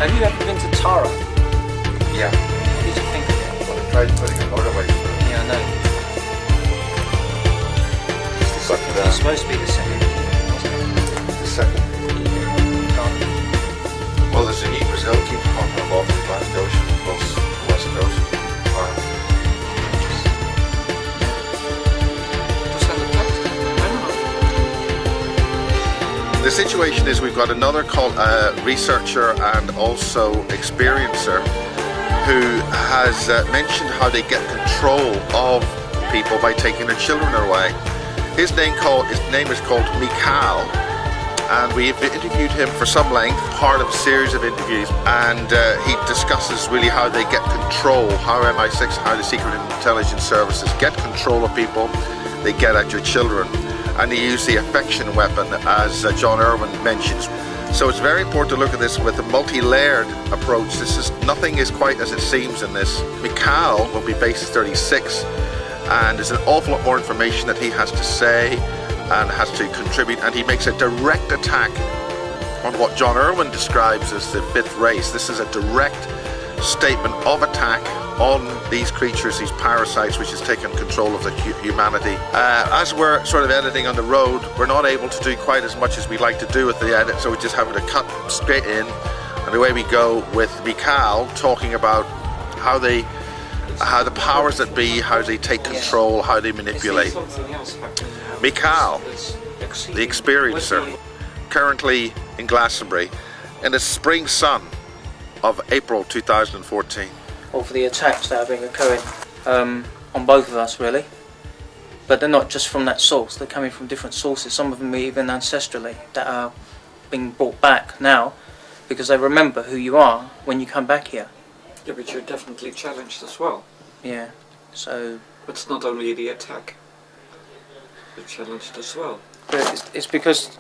Have you ever been to Tara? Yeah. What did you think of it? Well, I tried putting a motorway through it. Yeah, I know. But, It's supposed to be the second. the second. Well, there's a new Brazil keep popping up off the Atlantic Ocean across the West Coast. The situation is we've got another researcher and also experiencer who has mentioned how they get control of people by taking their children away. His name is called Mikkaal, and we've interviewed him for some length, part of a series of interviews, and he discusses really how they get control, how MI6, how the Secret Intelligence Services get control of people. They get at your children, and they use the affection weapon, as John Irwin mentions. So it's very important to look at this with a multi-layered approach. Nothing is quite as it seems in this. Mikkaal will be based 36, and there's an awful lot more information that he has to say and has to contribute, and he makes a direct attack on what John Irwin describes as the fifth race. This is a direct statement of attack on these creatures, these parasites, which has taken control of the humanity. As we're sort of editing on the road, we're not able to do quite as much as we'd like to do with the edit, so we're just having to cut straight in, and away we go with Mikkaal talking about how the powers that be, how they take control, how they manipulate. Mikkaal, the experiencer, currently in Glastonbury in the spring sun of April 2014. Or for the attacks that have been occurring on both of us, really. But they're not just from that source, they're coming from different sources. Some of them even ancestrally, that are being brought back now because they remember who you are when you come back here. Yeah, but you're definitely challenged as well. Yeah, so... It's not only the attack, you're challenged as well. But it's because,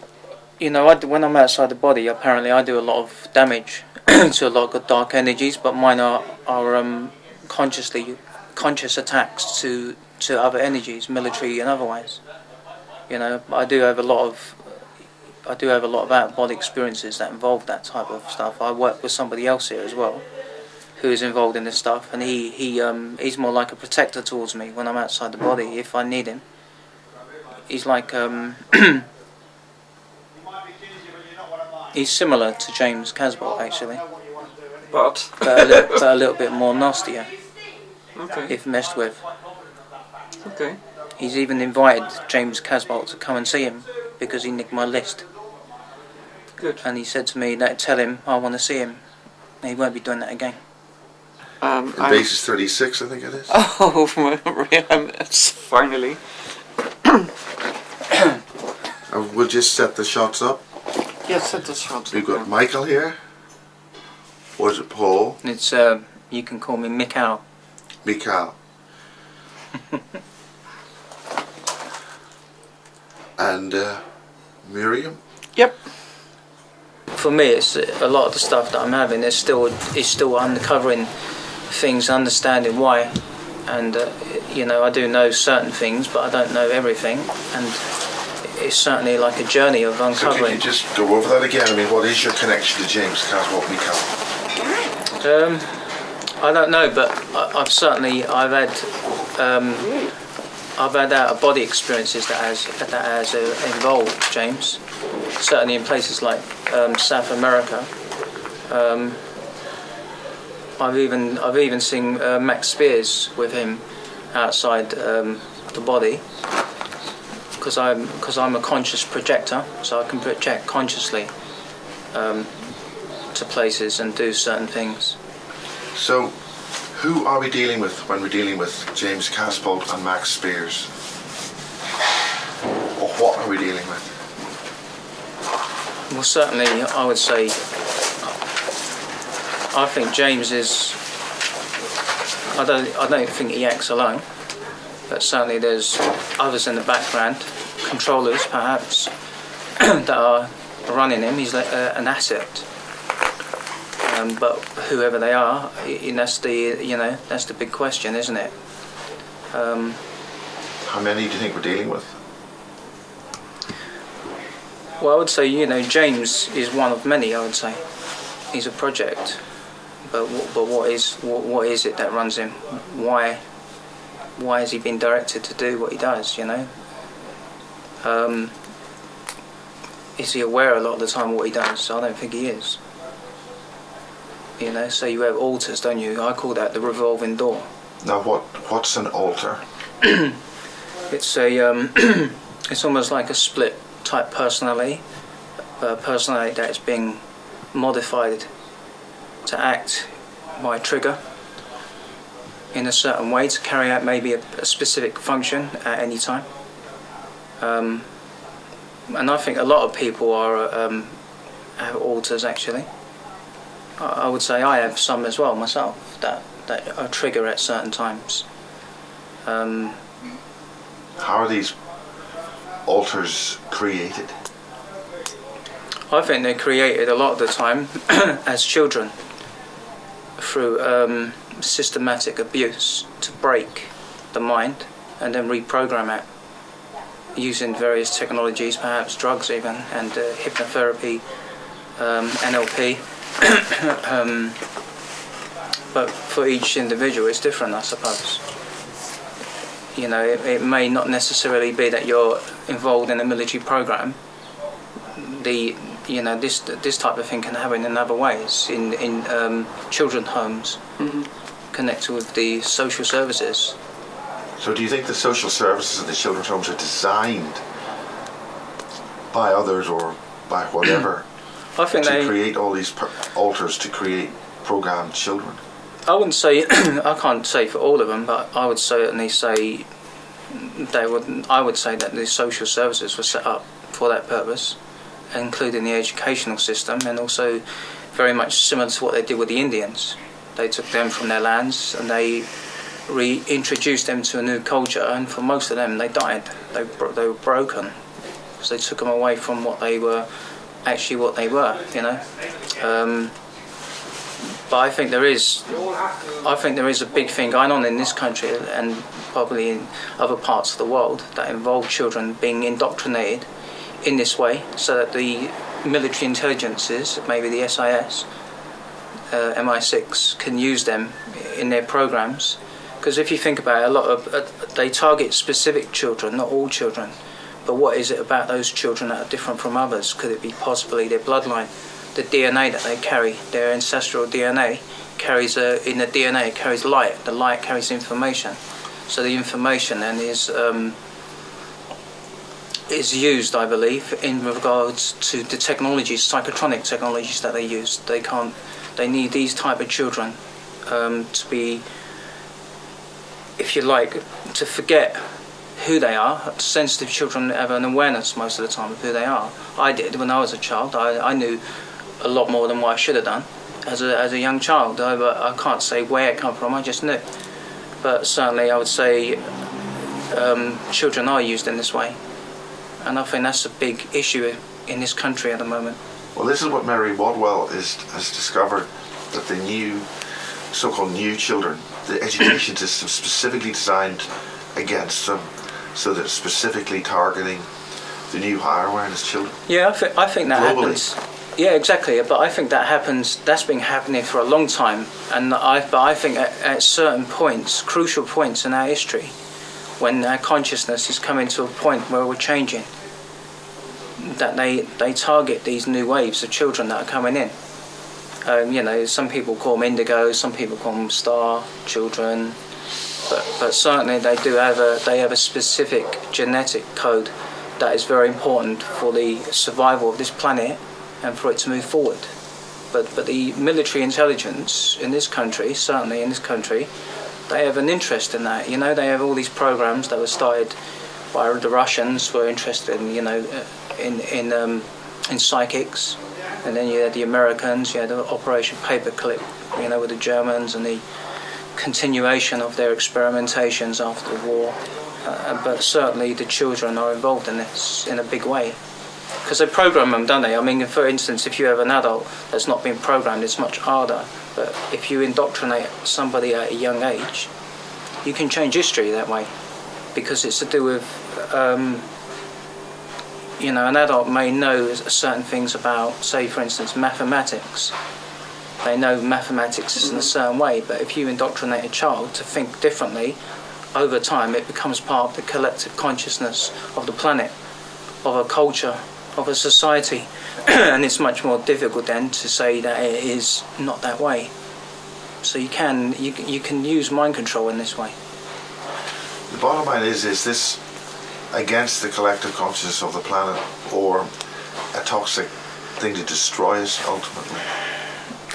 you know, when I'm outside the body, apparently I do a lot of damage to a lot of dark energies, but mine are conscious attacks to other energies, military and otherwise. You know, I do have a lot of out-of-body experiences that involve that type of stuff. I work with somebody else here as well, who is involved in this stuff, and he's more like a protector towards me when I'm outside the body if I need him. He's like he's similar to James Casbolt actually, but a little bit more nastier. Okay. If messed with. Okay. He's even invited James Casbolt to come and see him because he nicked my list. Good. And he said to me that tell him I want to see him. And he won't be doing that again. Basis 36, I think it is. Oh, finally. We'll just set the shots up. Yes, set the shots up. We've got Mikkaal here. Or is it Paul? It's you can call me Mikkaal. Mikkaal. And Miriam? Yep. For me, it's a lot of the stuff that I'm having is still uncovering things, understanding why, and you know, I do know certain things, but I don't know everything, and it's certainly like a journey of uncovering. So can you just go over that again? I mean, what is your connection to James Casbolt, Mikkaal? I don't know, but I've had out-of-body experiences that has involved James. Certainly in places like South America. I've even seen Max Spears with him outside the body, because I'm a conscious projector, so I can project consciously to places and do certain things. So, who are we dealing with when we're dealing with James Casbolt and Max Spears? Or what are we dealing with? Well, certainly, I would say, I think James is. I don't think he acts alone, but certainly there's others in the background, controllers perhaps, that are running him. He's like an asset. But whoever they are, that's the big question, isn't it? How many do you think we're dealing with? Well, I would say, James is one of many, I would say. he's a project. But what is it that runs him? Why has he been directed to do what he does? You know, is he aware a lot of the time of what he does? I don't think he is. You know, so you have altars, don't you? I call that the revolving door. Now, what's an altar? It's a it's almost like a split type personality, a personality that is being modified to act by trigger in a certain way to carry out maybe a specific function at any time. And I think a lot of people are have alters actually. I would say I have some as well myself that are trigger at certain times. How are these altars created? I think they're created a lot of the time as children through systematic abuse to break the mind and then reprogram it using various technologies, perhaps drugs even, and hypnotherapy, NLP. But for each individual it's different, I suppose. You know, it may not necessarily be that you're involved in a military program. This type of thing can happen in other ways, in children's homes, connected with the social services. So do you think the social services and the children's homes are designed by others or by whatever I think to create all these altars to create programmed children? I wouldn't say I can't say for all of them, but I would certainly say I would say that the social services were set up for that purpose, including the educational system, and also very much similar to what they did with the Indians. They took them from their lands and they reintroduced them to a new culture, and for most of them they died. They were broken because they took them away from what they were actually what they were, you know. But I think there is a big thing going on in this country and probably in other parts of the world that involve children being indoctrinated in this way, so that the military intelligences, maybe the SIS, MI6, can use them in their programs. Because if you think about it, a lot of they target specific children, not all children. But what is it about those children that are different from others? Could it be possibly their bloodline, the DNA that they carry, their ancestral DNA carries in the DNA carries light. The light carries information. So the information then is used, I believe, in regards to the technologies, psychotronic technologies that they use. They need these type of children to be, if you like, to forget who they are. Sensitive children have an awareness most of the time of who they are. I did when I was a child. I knew a lot more than what I should have done as a young child. I can't say where it came from, I just knew. But certainly I would say children are used in this way. And I think that's a big issue in this country at the moment. Well, this is what Mary Wadwell has discovered, that the new, so-called new children, the education system specifically designed against them, so that it's specifically targeting the new higher awareness children. Yeah, I think that globally happens. Yeah, exactly. But I think that happens. That's been happening for a long time, and I think at certain points, crucial points in our history, when our consciousness is coming to a point where we're changing, that they target these new waves of children that are coming in. You know, some people call them indigo, some people call them star children, but certainly they have a specific genetic code that is very important for the survival of this planet and for it to move forward. But the military intelligence in this country, certainly in this country, they have an interest in that. You know, they have all these programs that were started by the Russians, who were interested in, you know, in psychics, and then you had the Americans, you had the Operation Paperclip, you know, with the Germans, and the continuation of their experimentations after the war. But certainly the children are involved in this in a big way, because they program them, don't they? I mean, for instance, if you have an adult that's not been programmed, it's much harder. But if you indoctrinate somebody at a young age, you can change history that way, because it's to do with, you know, an adult may know certain things about, say, for instance, mathematics, They know mathematics in a certain way, but if you indoctrinate a child to think differently, over time it becomes part of the collective consciousness of the planet, of a culture, of a society, and it's much more difficult then to say that it is not that way. So you can use mind control in this way. The bottom line is this against the collective consciousness of the planet, or a toxic thing to destroy us ultimately?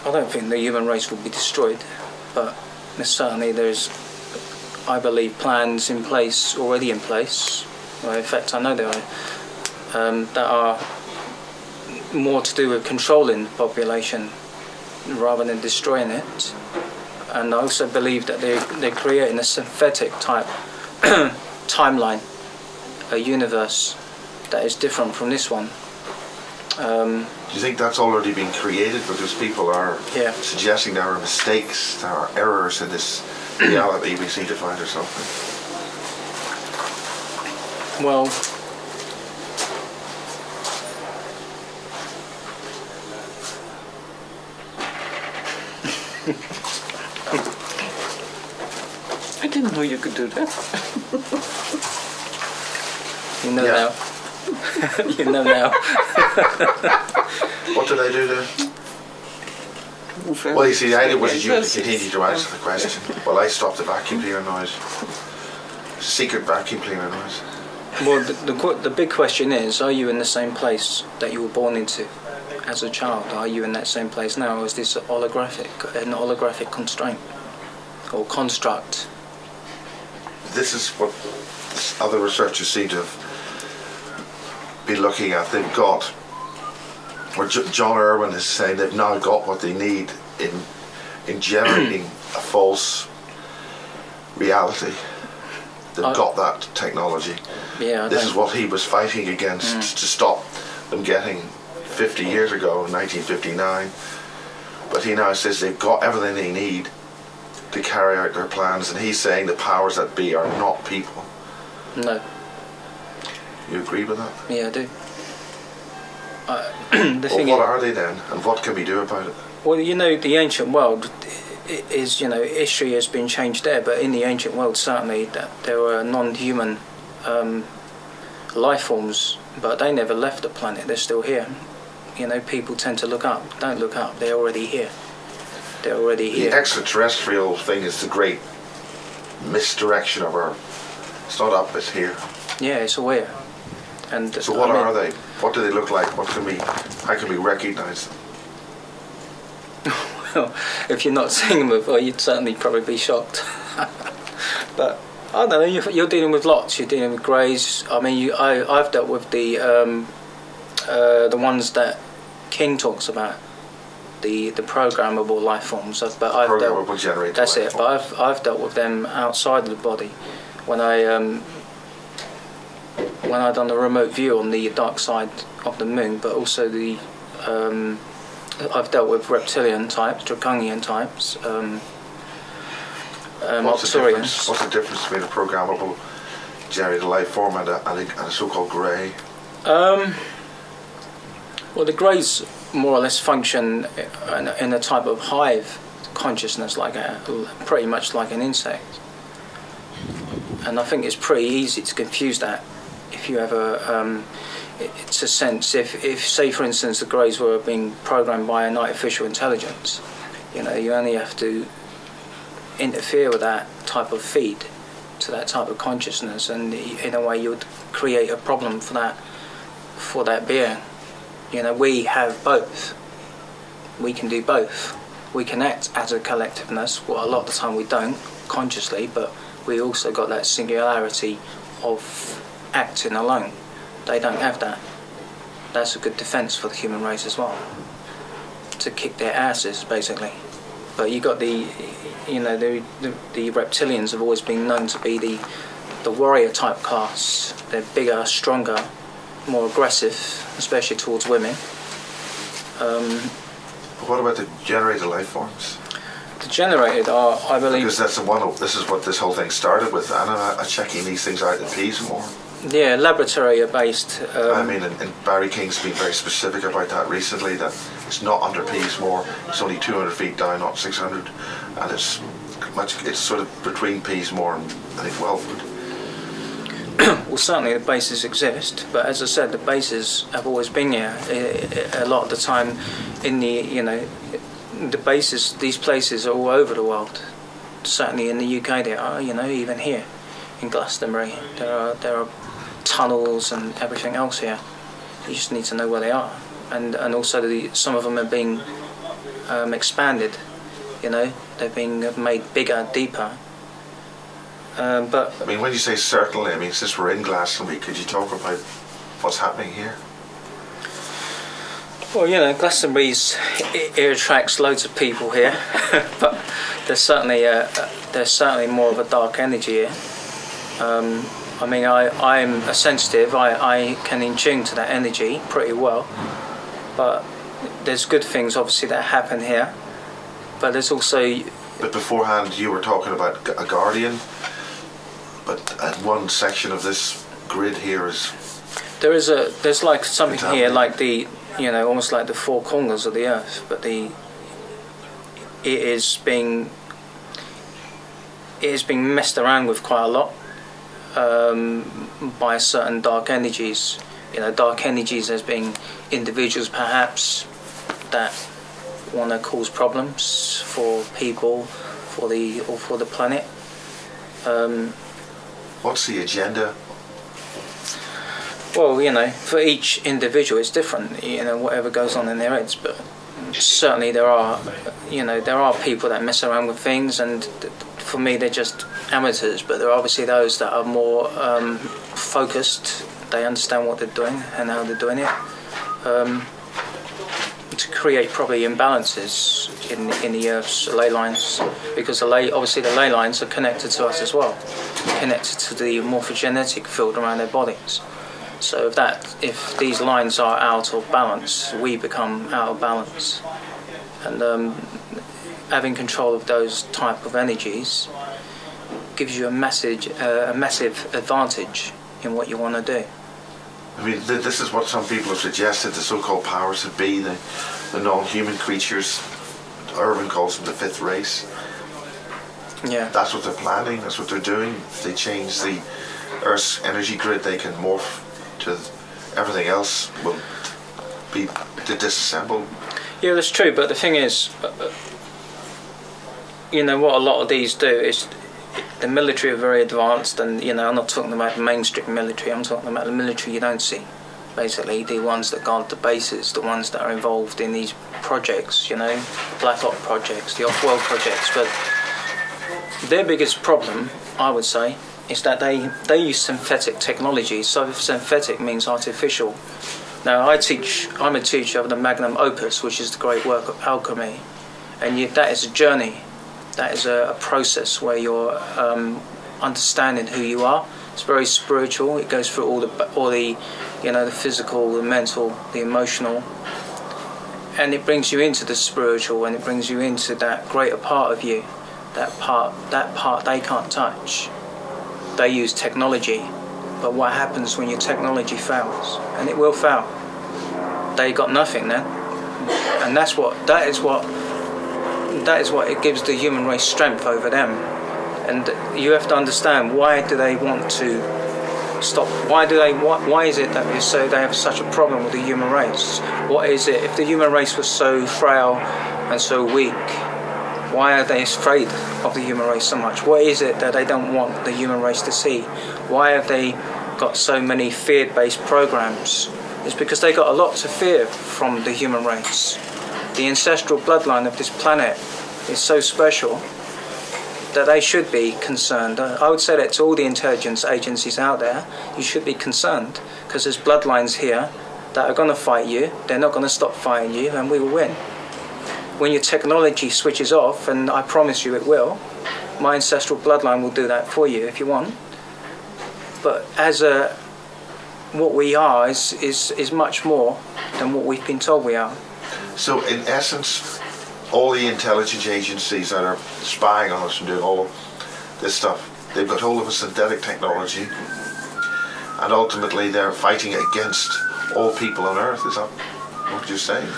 I don't think the human race will be destroyed, but certainly there's, I believe, plans in place, already in place. Well, in fact, I know there are, that are more to do with controlling the population rather than destroying it. And I also believe that they're creating a synthetic type timeline, a universe that is different from this one. Do you think that's already been created because people are suggesting there are mistakes, there are errors in this reality we seem to find ourselves in? Well, I didn't know you could do that. you know now. You know now. What did I do there? Well, you see, the idea was that you would continue to answer the question. Well, I stopped the vacuum cleaner noise. It's a secret vacuum cleaner noise. Well, the big question is, are you in the same place that you were born into as a child? Are you in that same place now, or is this an holographic constraint or construct? This is what other researchers seem to have been looking at. They've got, or John Irwin is saying, they've now got what they need in generating a false reality. They've got that technology. Yeah, this is what he was fighting against to stop them getting 50 years ago in 1959. But he now says they've got everything they need to carry out their plans, and he's saying the powers that be are not people. No. You agree with that? Yeah, I do. What are they then, and what can we do about it? Well, you know, the ancient world is, you know, history has been changed there, but in the ancient world, certainly, that there were non-human life forms, but they never left the planet. They're still here. You know, people tend to look up. Don't look up. They're already here. They're already here. The extraterrestrial thing is the great misdirection of our. It's not up. It's here. Yeah, it's aware. And so, what are they? What do they look like? What can we? How can we recognise them? Well, if you're not seeing them before, you'd certainly probably be shocked. But I don't know. You're dealing with lots. You're dealing with greys. I mean, I've dealt with the ones that King talks about, the programmable life forms. But I've dealt. That's it. But I've dealt with them outside of the body. When I done the remote view on the dark side of the moon, but also the I've dealt with reptilian types, draconian types, What's the difference between a programmable generated life form and a so-called grey? Well, the greys more or less function in a type of hive consciousness, pretty much like an insect. And I think it's pretty easy to confuse that. If you ever, it's a sense, if say for instance the greys were being programmed by an artificial intelligence, you know, you only have to interfere with that type of feed to that type of consciousness, and in a way you would create a problem for that being. You know, we have both. We can do both. We can act as a collectiveness. Well, a lot of the time we don't consciously, but we also got that singularity of acting alone. They don't have that. That's a good defence for the human race as well, to kick their asses basically. But you got the reptilians have always been known to be the warrior type class. They're bigger, stronger, more aggressive, especially towards women. What about the generated life forms? The generated are, I believe, because this is what this whole thing started with. Anna checking these things out to please more. Yeah, laboratory based. I mean, and Barry King's been very specific about that recently, that it's not under Peasmore, it's only 200 feet down, not 600, and it's sort of between Peasmore and I think Welford. Well, certainly the bases exist, but as I said, the bases have always been here. A lot of the time, in the bases, these places are all over the world. Certainly in the UK, they are. Even here in Glastonbury, there are tunnels and everything else here. You just need to know where they are, and also some of them are being expanded. They're being made bigger, deeper. But I mean, when you say certainly, I mean, since we're in Glastonbury, could you talk about what's happening here? Well, Glastonbury's it attracts loads of people here, but there's certainly more of a dark energy here. I mean, I'm a sensitive. I can in tune to that energy pretty well, but there's good things obviously that happen here. But there's also. But beforehand, you were talking about a guardian. But at one section of this grid here is. There's like something here, like almost like the four corners of the earth, but it is being messed around with quite a lot by certain dark energies. Dark energies as being individuals perhaps that want to cause problems for people, for the planet. What's the agenda? Well, for each individual it's different, whatever goes on in their heads, but certainly there are people that mess around with things, and for me they're just amateurs, but there are obviously those that are more focused. They understand what they're doing and how they're doing it, to create probably imbalances in the Earth's ley lines, because obviously the ley lines are connected to us as well, connected to the morphogenetic field around their bodies. So if these lines are out of balance, we become out of balance, and having control of those type of energies gives you a massive advantage in what you want to do. I mean, this is what some people have suggested, the so-called powers that be, the non-human creatures. Irwin calls them the fifth race. Yeah. That's what they're planning, that's what they're doing. If they change the Earth's energy grid, they can morph to everything else, will be disassembled. Yeah, that's true, but the thing is, what a lot of these do is, the military are very advanced, and I'm not talking about the mainstream military, I'm talking about the military you don't see. Basically, the ones that guard the bases, the ones that are involved in these projects, Black Ops projects, the off-world projects. But their biggest problem, I would say, is that they use synthetic technology. So synthetic means artificial. Now, I'm a teacher of the magnum opus, which is the great work of alchemy, and yet that is a journey. That is a process where you're understanding who you are. It's very spiritual. It goes through all the the physical, the mental, the emotional, and it brings you into the spiritual, and it brings you into that greater part of you. That part they can't touch. They use technology, but what happens when your technology fails? And it will fail. They got nothing then, and that is what it gives the human race strength over them. And you have to understand, why do they want to stop? Why is it that they have such a problem with the human race? What is it? If the human race was so frail and so weak, why are they afraid of the human race so much? What is it that they don't want the human race to see? Why have they got so many fear-based programs? It's because they got a lot to fear from the human race. The ancestral bloodline of this planet is so special that they should be concerned. I would say that to all the intelligence agencies out there, you should be concerned, because there's bloodlines here that are going to fight you. They're not going to stop fighting you, and we will win. When your technology switches off, and I promise you it will, my ancestral bloodline will do that for you if you want. But what we are is much more than what we've been told we are. So in essence, all the intelligence agencies that are spying on us and doing all of this stuff, they've got hold of a synthetic technology, and ultimately they're fighting against all people on earth. Is that what you're saying?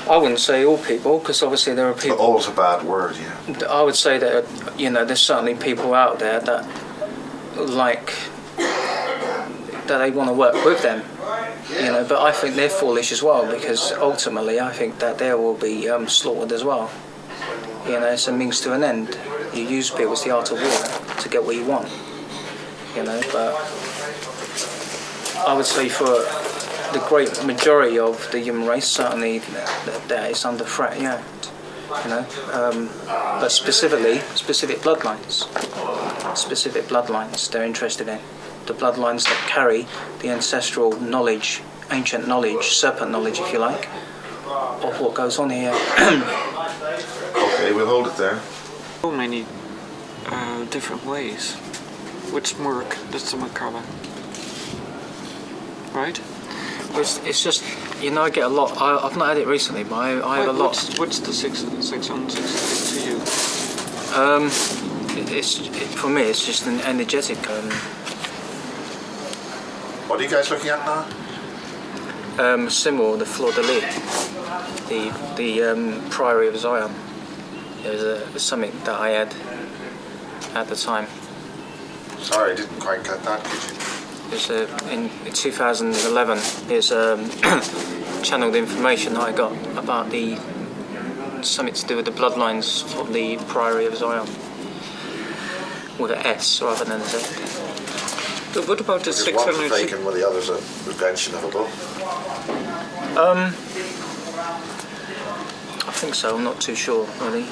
I wouldn't say all people, because obviously there are people. But all's a bad word, yeah. I would say that there's certainly people out there that that they want to work with them. But I think they're foolish as well, because ultimately I think that they will be slaughtered as well. It's a means to an end. You use people, it's the art of war, to get what you want. But I would say for the great majority of the human race, certainly that is under threat, yeah. But specific bloodlines, they're interested in. The bloodlines that carry the ancestral knowledge, ancient knowledge, serpent knowledge, if you like, of what goes on here. Okay, we'll hold it there. So many different ways. Which work does the Mikkaal? Right? It's just, I get a lot. I've not had it recently, but I have a lot. What's the 666 to you? For me, it's just an energetic. What are you guys looking at now? Symbol, the fleur de lis, the Priory of Zion. It was something that I had at the time. Sorry, I didn't quite get that, could you? It's in 2011. There's channeled information that I got about something to do with the bloodlines of the Priory of Zion, with an S rather than a Z. But what about the 600? One's vacant with the others a invention of a book. I think so. I'm not too sure really.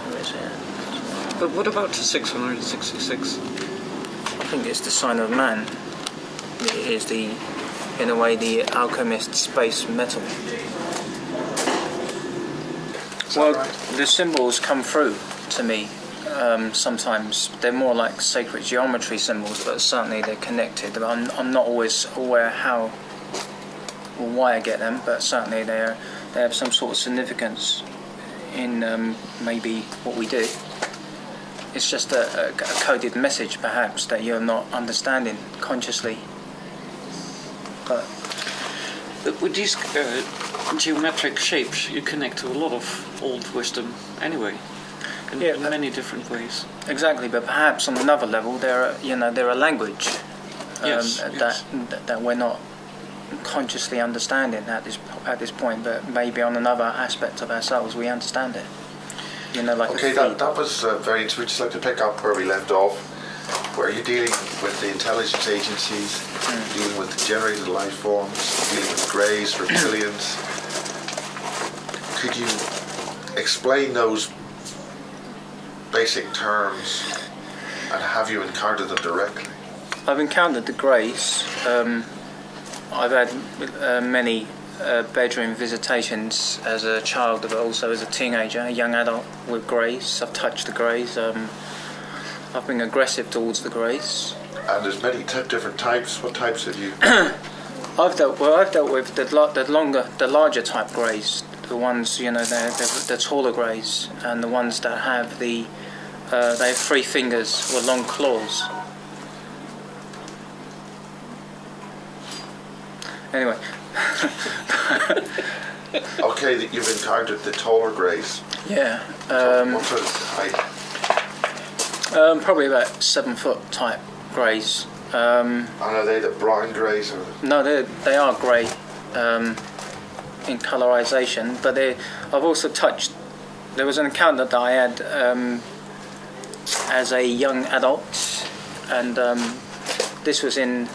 Where is it? But what about the 666? I think it's the sign of man. It is in a way, the alchemist's space metal. Well, right? The symbols come through to me. Sometimes they're more like sacred geometry symbols, but certainly they're connected. I'm not always aware how or why I get them, but certainly they have some sort of significance in maybe what we do. It's just a coded message, perhaps, that you're not understanding consciously. But with these geometric shapes, you connect to a lot of old wisdom anyway. In many different ways. Exactly, but perhaps on another level, they're a language that we're not consciously understanding at this point, but maybe on another aspect of ourselves we understand it. Like okay, that was very interesting. We'd just like to pick up where we left off, where you're dealing with the intelligence agencies, dealing with generated life forms, dealing with greys, reptilians. Could you explain those basic terms, and have you encountered them directly? I've encountered the greys. I've had many bedroom visitations as a child, but also as a teenager, a young adult with greys. I've touched the greys. I've been aggressive towards the greys. And there's many different types. What types have you? I've dealt with the larger type greys. The ones, they're taller greys, and the ones that have they have 3 fingers with long claws. Anyway. Okay, that you've encountered the taller greys. Yeah. What sort of height? Probably about 7 foot type greys. And are they the brown greys? Or? No, they are grey. In colorization, but I've also touched. There was an encounter that I had as a young adult, and this was in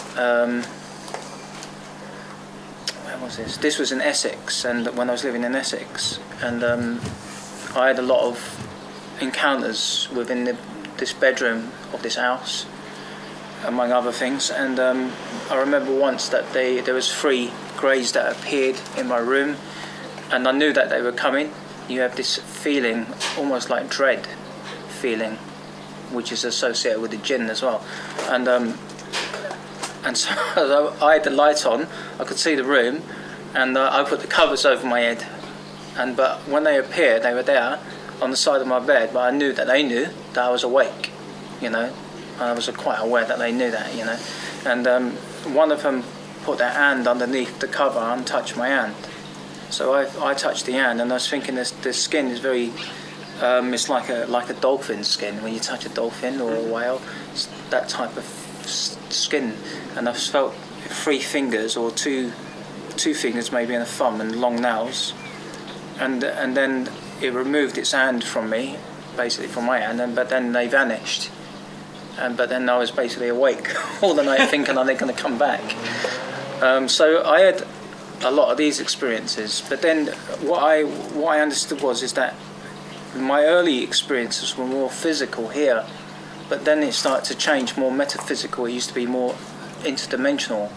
where was this? This was in Essex, and when I was living in Essex, and I had a lot of encounters within this bedroom of this house, among other things, and I remember once that there was 3 greys that appeared in my room, and I knew that they were coming. You have this feeling, almost like dread feeling, which is associated with the jinn as well, and so I had the light on, I could see the room, and I put the covers over my head, but when they appeared, they were there on the side of my bed, but I knew that they knew that I was awake, and I was quite aware that they knew that, you know. And one of them put their hand underneath the cover and touched my hand. So I touched the hand, and I was thinking the skin is very, it's like a dolphin skin. When you touch a dolphin or a whale, it's that type of skin. And I've felt 3 fingers or two fingers maybe and a thumb and long nails, and then it removed its hand from me, basically from my hand, but then they vanished. But then I was basically awake all the night thinking, are they going to come back? So I had a lot of these experiences, but then what I understood is that my early experiences were more physical here, but then it started to change more metaphysical. It used to be more interdimensional.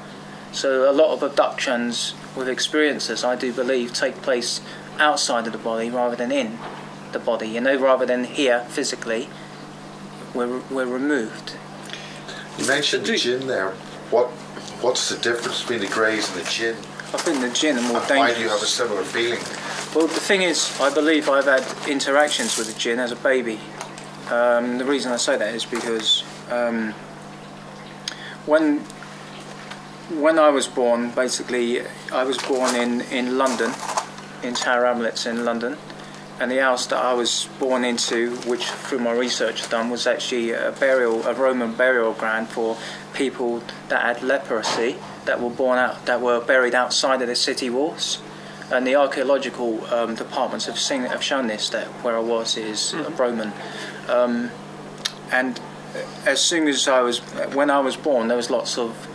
So a lot of abductions with experiences, I do believe, take place outside of the body rather than in the body. You know, rather than here physically, we're removed. You mentioned the jinn there. What's the difference between the greys and the jinn? I think the jinn are more dangerous. Why do you have a similar feeling? Well, the thing is, I believe I've had interactions with the jinn as a baby. The reason I say that is because when I was born, basically, I was born in London, in Tower Hamlets in London, and the house that I was born into, which through my research I've done, was actually a Roman burial ground for people that had leprosy, that were buried outside of the city walls. And the archaeological departments have shown this, that where I was is Roman. And as soon as when I was born, there was lots of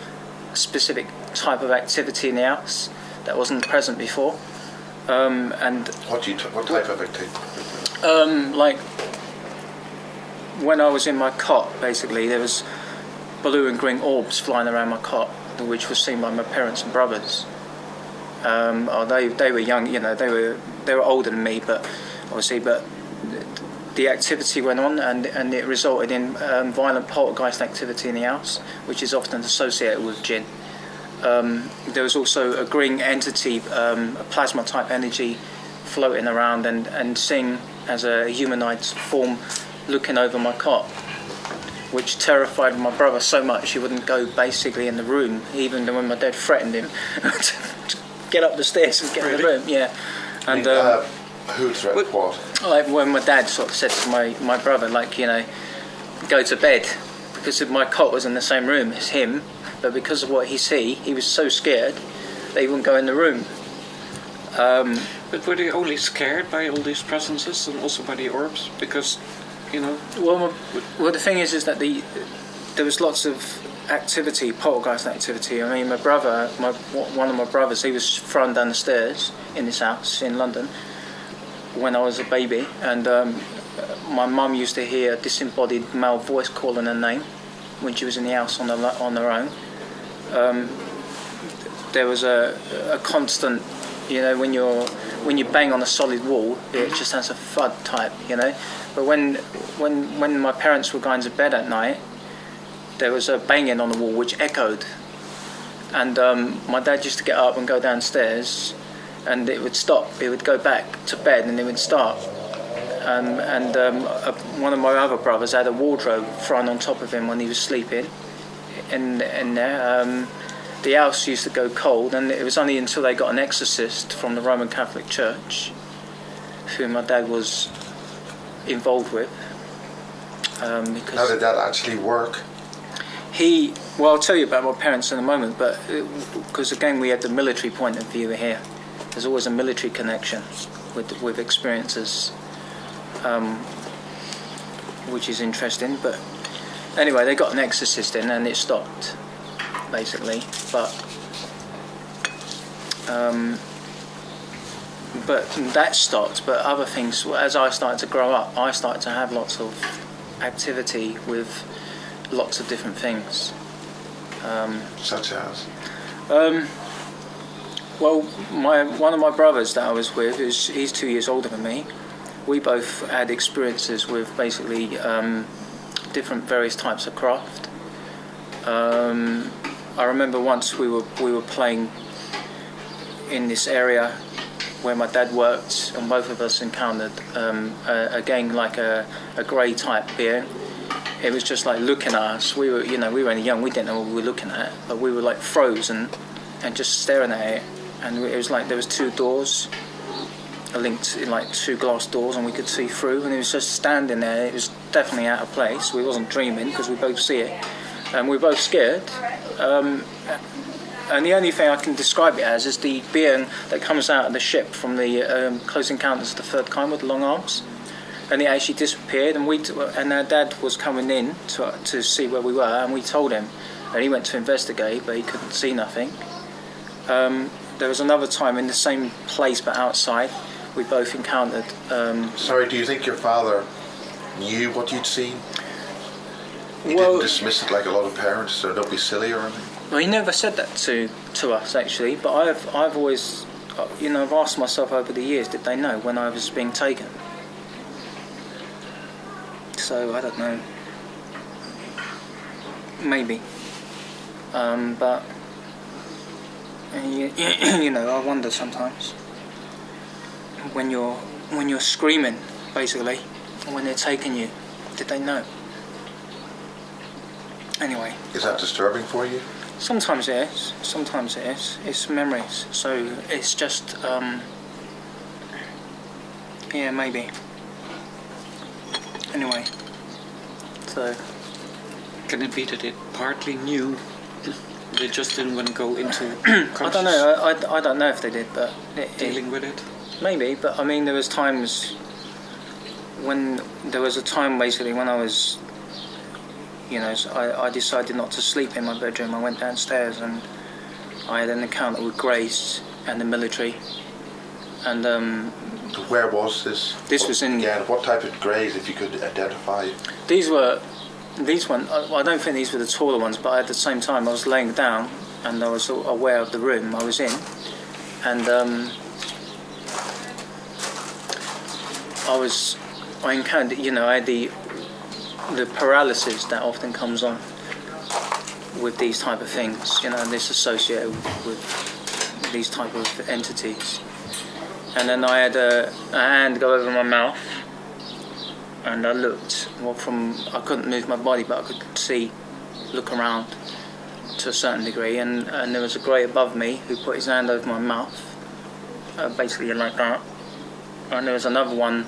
specific type of activity in the house that wasn't present before. And what type of activity? Like when I was in my cot, basically there was blue and green orbs flying around my cot, which was seen by my parents and brothers. They were young, you know, they were older than me, but the activity went on, and it resulted in violent poltergeist activity in the house, which is often associated with jinn. There was also a green entity, a plasma type energy floating around and seen as a humanoid form looking over my cot, which terrified my brother so much he wouldn't go basically in the room, even when my dad threatened him to get up the stairs and get in the room. Yeah. And who threatened what? Like when my dad sort of said to my brother, like, you know, go to bed, because my cot was in the same room as him, but because of what he was so scared that he wouldn't go in the room. But were they only scared by all these presences and also by the orbs? Because, you know... Well, the thing is that there was lots of activity, poltergeist activity. I mean, my brother, one of my brothers, he was thrown down the stairs in this house in London when I was a baby, and my mum used to hear a disembodied male voice calling her name when she was in the house on her own. There was a constant, you know, when you bang on a solid wall, it just has a thud type, you know. But when my parents were going to bed at night, there was a banging on the wall which echoed, and my dad used to get up and go downstairs, and it would stop. It would go back to bed, and it would start. One of my other brothers had a wardrobe thrown on top of him when he was sleeping in there. The house used to go cold, and it was only until they got an exorcist from the Roman Catholic Church, who my dad was involved with. Because how did that actually work? I'll tell you about my parents in a moment, but because again we had the military point of view here. There's always a military connection with experiences, which is interesting. But anyway, they got an exorcist in, and it stopped, basically. But that stopped. But other things, as I started to grow up, I started to have lots of activity with lots of different things. Such as? Well, one of my brothers that I was with, he's 2 years older than me. We both had experiences with basically different various types of craft. I remember once we were playing in this area where my dad worked, and both of us encountered again like a grey type being. it was just like looking at us. We were, we were only young. We didn't know what we were looking at, but we were like frozen and just staring at it. And it was like there was two doors, linked in like two glass doors, and we could see through. And it was just standing there. It was definitely out of place. We wasn't dreaming because we both see it, and we were both scared. And the only thing I can describe it as is the being that comes out of the ship from the Close Encounters of the Third Kind with the long arms. And it actually disappeared, and and our dad was coming in to see where we were, and we told him, and he went to investigate, but he couldn't see nothing. There was another time in the same place but outside, we both encountered. Sorry, do you think your father knew what you'd seen? He Well, didn't dismiss it like a lot of parents, so don't be silly or anything. well, he never said that to us actually, but I've always, I've asked myself over the years, did they know when I was being taken? So I don't know. Maybe. But I wonder sometimes when you're screaming, basically, when they're taking you, did they know? Anyway. Is that disturbing for you? Sometimes it is. Sometimes it is. It's memories. So it's just, yeah, maybe. Anyway, so Can it be that it partly knew? They just didn't want to go into I don't know. I don't know if they did, but dealing with it. maybe. But I mean, there was times when there was a time basically when I was, I decided not to sleep in my bedroom. I went downstairs and I had an encounter with Grace and the military. And Where was this? This was in. Again, what type of greys, if you could identify? These ones, I don't think these were the taller ones, but at the same time I was laying down and I was aware of the room I was in, and I encountered, I had the paralysis that often comes on with these type of things, this associated with these type of entities. And then I had a hand go over my mouth, and I looked. I couldn't move my body, but I could look around to a certain degree. And there was a grey above me who put his hand over my mouth, basically like that. And there was another one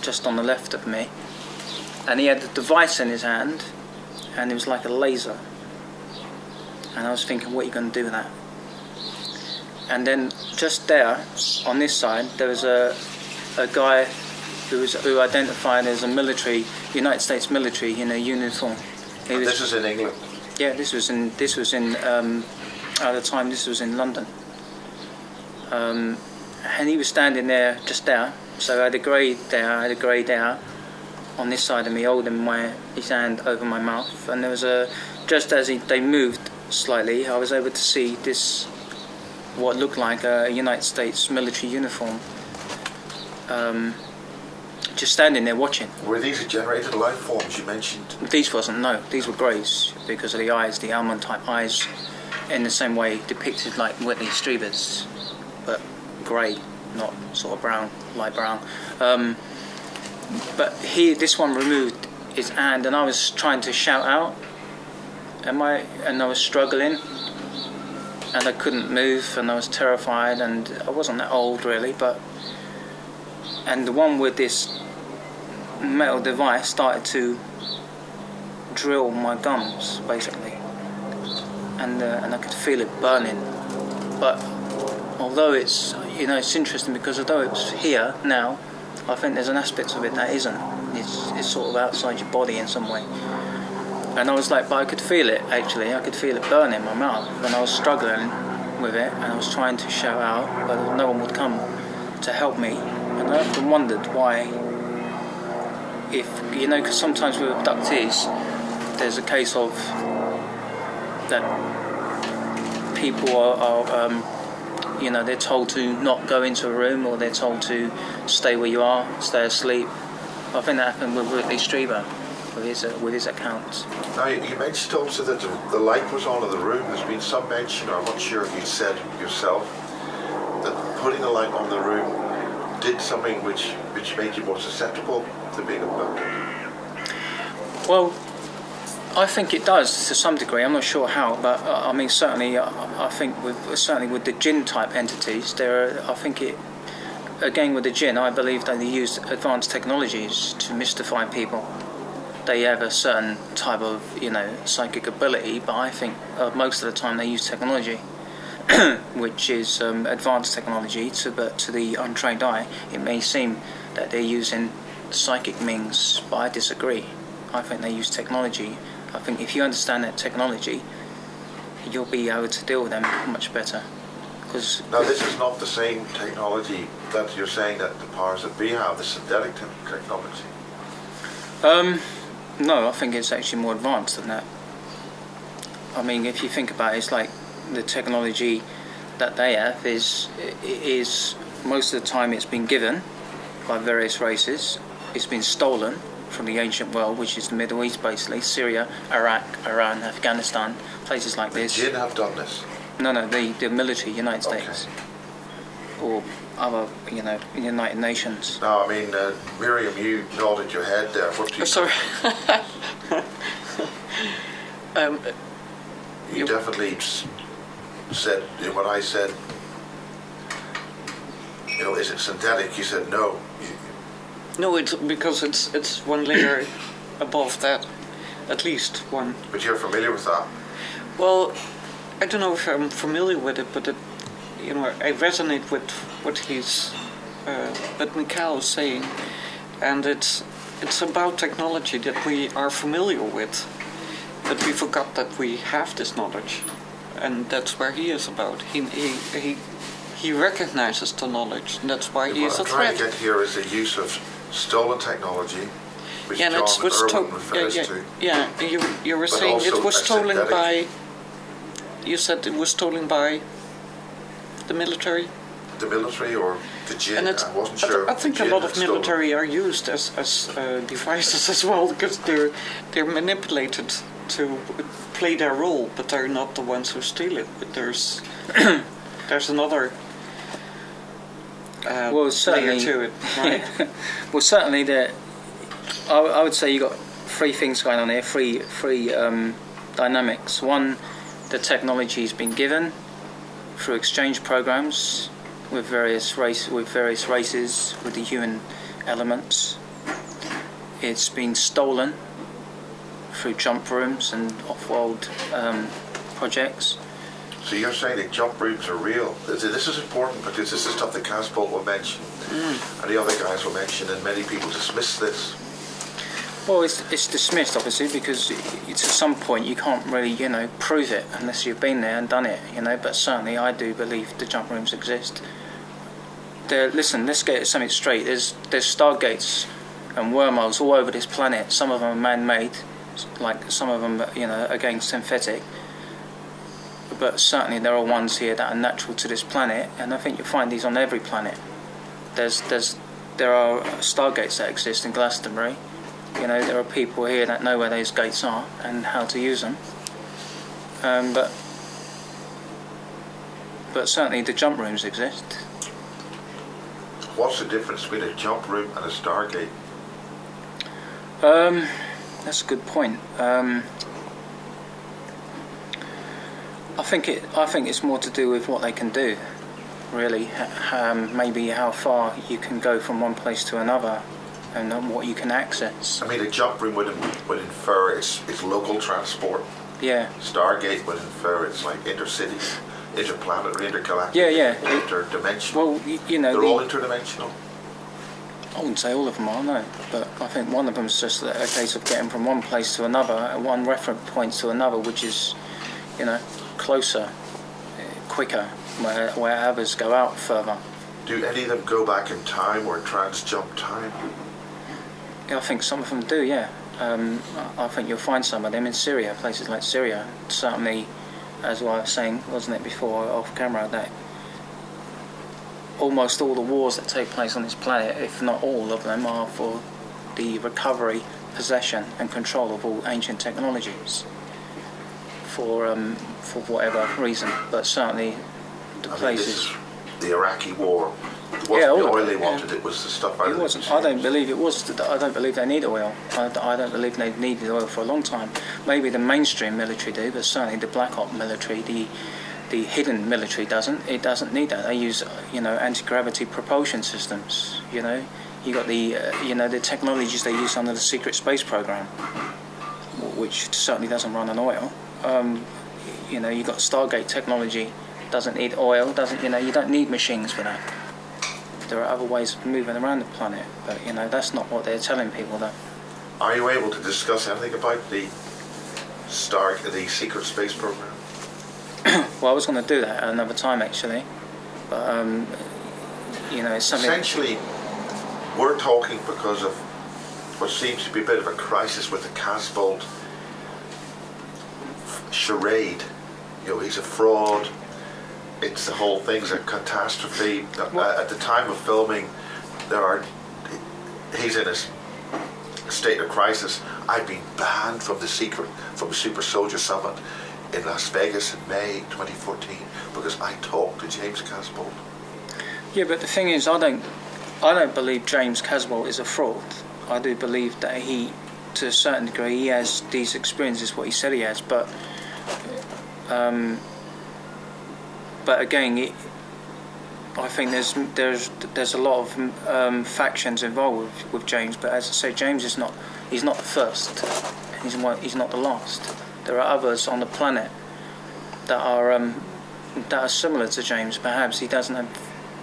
just on the left of me, and he had a device in his hand, and it was like a laser. And I was thinking, what are you going to do with that? And then just there, on this side, there was a guy who identified as a United States military in a uniform. This is in England. Yeah, this was in at the time this was in London. And he was standing there, just there. So I had a grey there, on this side of me, holding his hand over my mouth. And there was just as they moved slightly, I was able to see this, what looked like a United States military uniform, just standing there watching. Were these generated life forms you mentioned? These wasn't, no. These were greys because of the eyes, the almond type eyes, in the same way depicted like Whitley Strieber's, but grey, not sort of brown, light brown. But this one removed his hand, and I was trying to shout out, and I was struggling, and I couldn't move, and I was terrified, and I wasn't that old really, and the one with this metal device started to drill my gums basically, and I could feel it burning. But although it's interesting because although it's here now, I think there's an aspect of it that isn't. It's sort of outside your body in some way. And I was like, but I could feel it actually. I could feel it burning my mouth, and I was struggling with it, and I was trying to shout out, but no one would come to help me. And I often wondered why, because sometimes with abductees, there's a case of that people are they're told to not go into a room, or they're told to stay where you are, stay asleep. I think that happened with Whitley Strieber, with his accounts. Now, you mentioned also that the light was on in the room. There's been some mention, or I'm not sure if you said yourself, that putting the light on the room did something which made you more susceptible to being abducted. Well, I think it does to some degree. I'm not sure how, but I mean certainly. I think certainly with the jinn type entities, I think it. Again, with the jinn, I believe that they use advanced technologies to mystify people. They have a certain type of, psychic ability, but I think most of the time they use technology, which is advanced technology. But to the untrained eye, it may seem that they're using psychic means, but I disagree. I think they use technology. I think if you understand that technology, you'll be able to deal with them much better. Now, this is not the same technology that you're saying that the powers that be have, the synthetic technology. No, I think it's actually more advanced than that. I mean, if you think about it, it's like the technology that they have is most of the time it's been given by various races. It's been stolen from the ancient world, which is the Middle East, basically Syria, Iraq, Iran, Afghanistan, places like this. The jinn have done this? No, the military, United States, or other, United Nations. No, I mean, Miriam, you nodded your head there. What do you? Sorry. You definitely said when I said, is it synthetic? You said no. No, it's because it's one layer above that, at least one. But you're familiar with that? Well, I don't know if I'm familiar with it, but I resonate with what Mikkaal is saying, and it's about technology that we are familiar with, but we forgot that we have this knowledge, and that's where he is about. He recognizes the knowledge, and that's why he is a threat. What I'm trying to get here is the use of stolen technology, which John Irwin refers to. Yeah, you were saying it was stolen by. You said it was stolen by the military? The military or the jinn? I wasn't sure. I think a lot of military are used as devices as well, because they're manipulated to play their role, but they're not the ones who steal it. But there's another layer to it, right? Well, certainly I would say you got three things going on here, three dynamics. One, the technology has been given through exchange programs with various races, with the human elements. It's been stolen through jump rooms and off-world projects. So you're saying that jump rooms are real? This is important because this is stuff that Caspol will mention, and the other guys will mention, and many people dismiss this. Well, it's dismissed, obviously, because to some point you can't really, prove it unless you've been there and done it, But certainly, I do believe the jump rooms exist. Listen, let's get something straight. There's stargates and wormholes all over this planet. Some of them are man-made, like some of them, again, synthetic. But certainly, there are ones here that are natural to this planet, and I think you'll find these on every planet. There are stargates that exist in Glastonbury. There are people here that know where those gates are and how to use them. But certainly the jump rooms exist. What's the difference between a jump room and a stargate? That's a good point. I think it's more to do with what they can do, really. Maybe how far you can go from one place to another, and what you can access. I mean, a jump room would infer it's local transport. Yeah. Stargate would infer it's like intercity, interplanetary, intergalactic. Yeah. Interdimensional. Well, they're all interdimensional. I wouldn't say all of them are, no. But I think one of them is just a case of getting from one place to another, at one reference point to another, which is, closer, quicker, where others go out further. Do any of them go back in time or trans-jump time? I think some of them do, yeah. I think you'll find some of them in Syria, places like Syria. Certainly, as I was saying, wasn't it before off camera, that almost all the wars that take place on this planet, if not all of them, are for the recovery, possession and control of all ancient technologies for whatever reason. But certainly the places... The Iraqi war, It wasn't the all oil of they it, wanted, it was the stuff out It of the wasn't. machines. I don't believe it was. I don't believe they need oil. I don't believe they needed oil for a long time. Maybe the mainstream military do, but certainly the black op military, the hidden military doesn't. It doesn't need that. They use, anti-gravity propulsion systems. You got the, the technologies they use under the secret space program, which certainly doesn't run on oil. You got Stargate technology, doesn't need oil. You don't need machines for that. There are other ways of moving around the planet, but that's not what they're telling people. That. Are you able to discuss anything about the secret space program? Well, I was going to do that at another time actually, but it's something. Essentially, we're talking because of what seems to be a bit of a crisis with the Casbolt charade. He's a fraud. It's the whole thing's a catastrophe. At the time of filming, he's in a state of crisis. I've been banned from the Super Soldier Summit in Las Vegas in May 2014 because I talked to James Casbolt. Yeah, but the thing is, I don't believe James Casbolt is a fraud. I do believe that he, to a certain degree, he has these experiences, what he said he has, but again, I think there's a lot of factions involved with James. But as I say, James he's not the first. He's not the last. There are others on the planet that are similar to James. Perhaps he doesn't have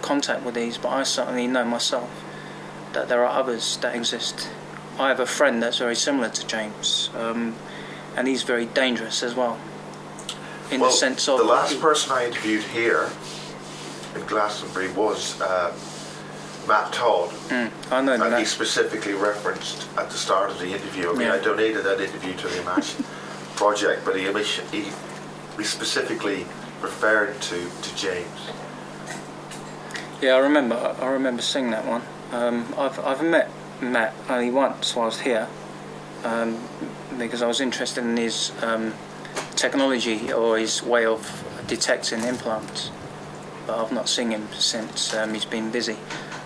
contact with these, but I certainly know myself that there are others that exist. I have a friend that's very similar to James, and he's very dangerous as well. In the sense of the last person I interviewed here in Glastonbury was Matt Todd. I know and that. he specifically referenced at the start of the interview. I donated that interview to the Match project, but he specifically referred to James. Yeah, I remember seeing that one. I've met Matt only once while I was here, because I was interested in his technology or his way of detecting implants, but I've not seen him since. He's been busy.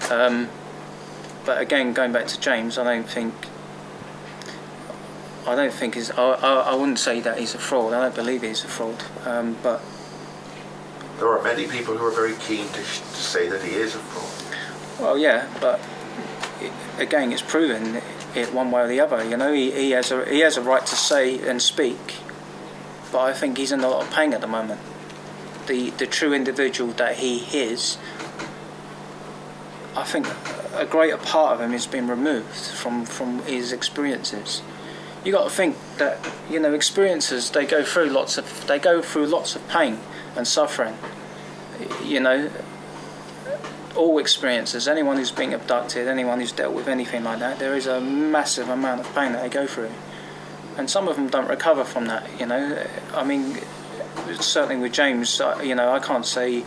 But again, going back to James, I wouldn't say that he's a fraud. I don't believe he's a fraud. But there are many people who are very keen to say that he is a fraud. Well, yeah, but again, it's proven it one way or the other. He has a right to say and speak, but I think he's in a lot of pain at the moment. The true individual that he is, I think a greater part of him has been removed from his experiences. You got to think that experiences they go through lots of pain and suffering. All experiences. Anyone who's been abducted, anyone who's dealt with anything like that, there is a massive amount of pain that they go through, and some of them don't recover from that. I mean, certainly with James, I can't say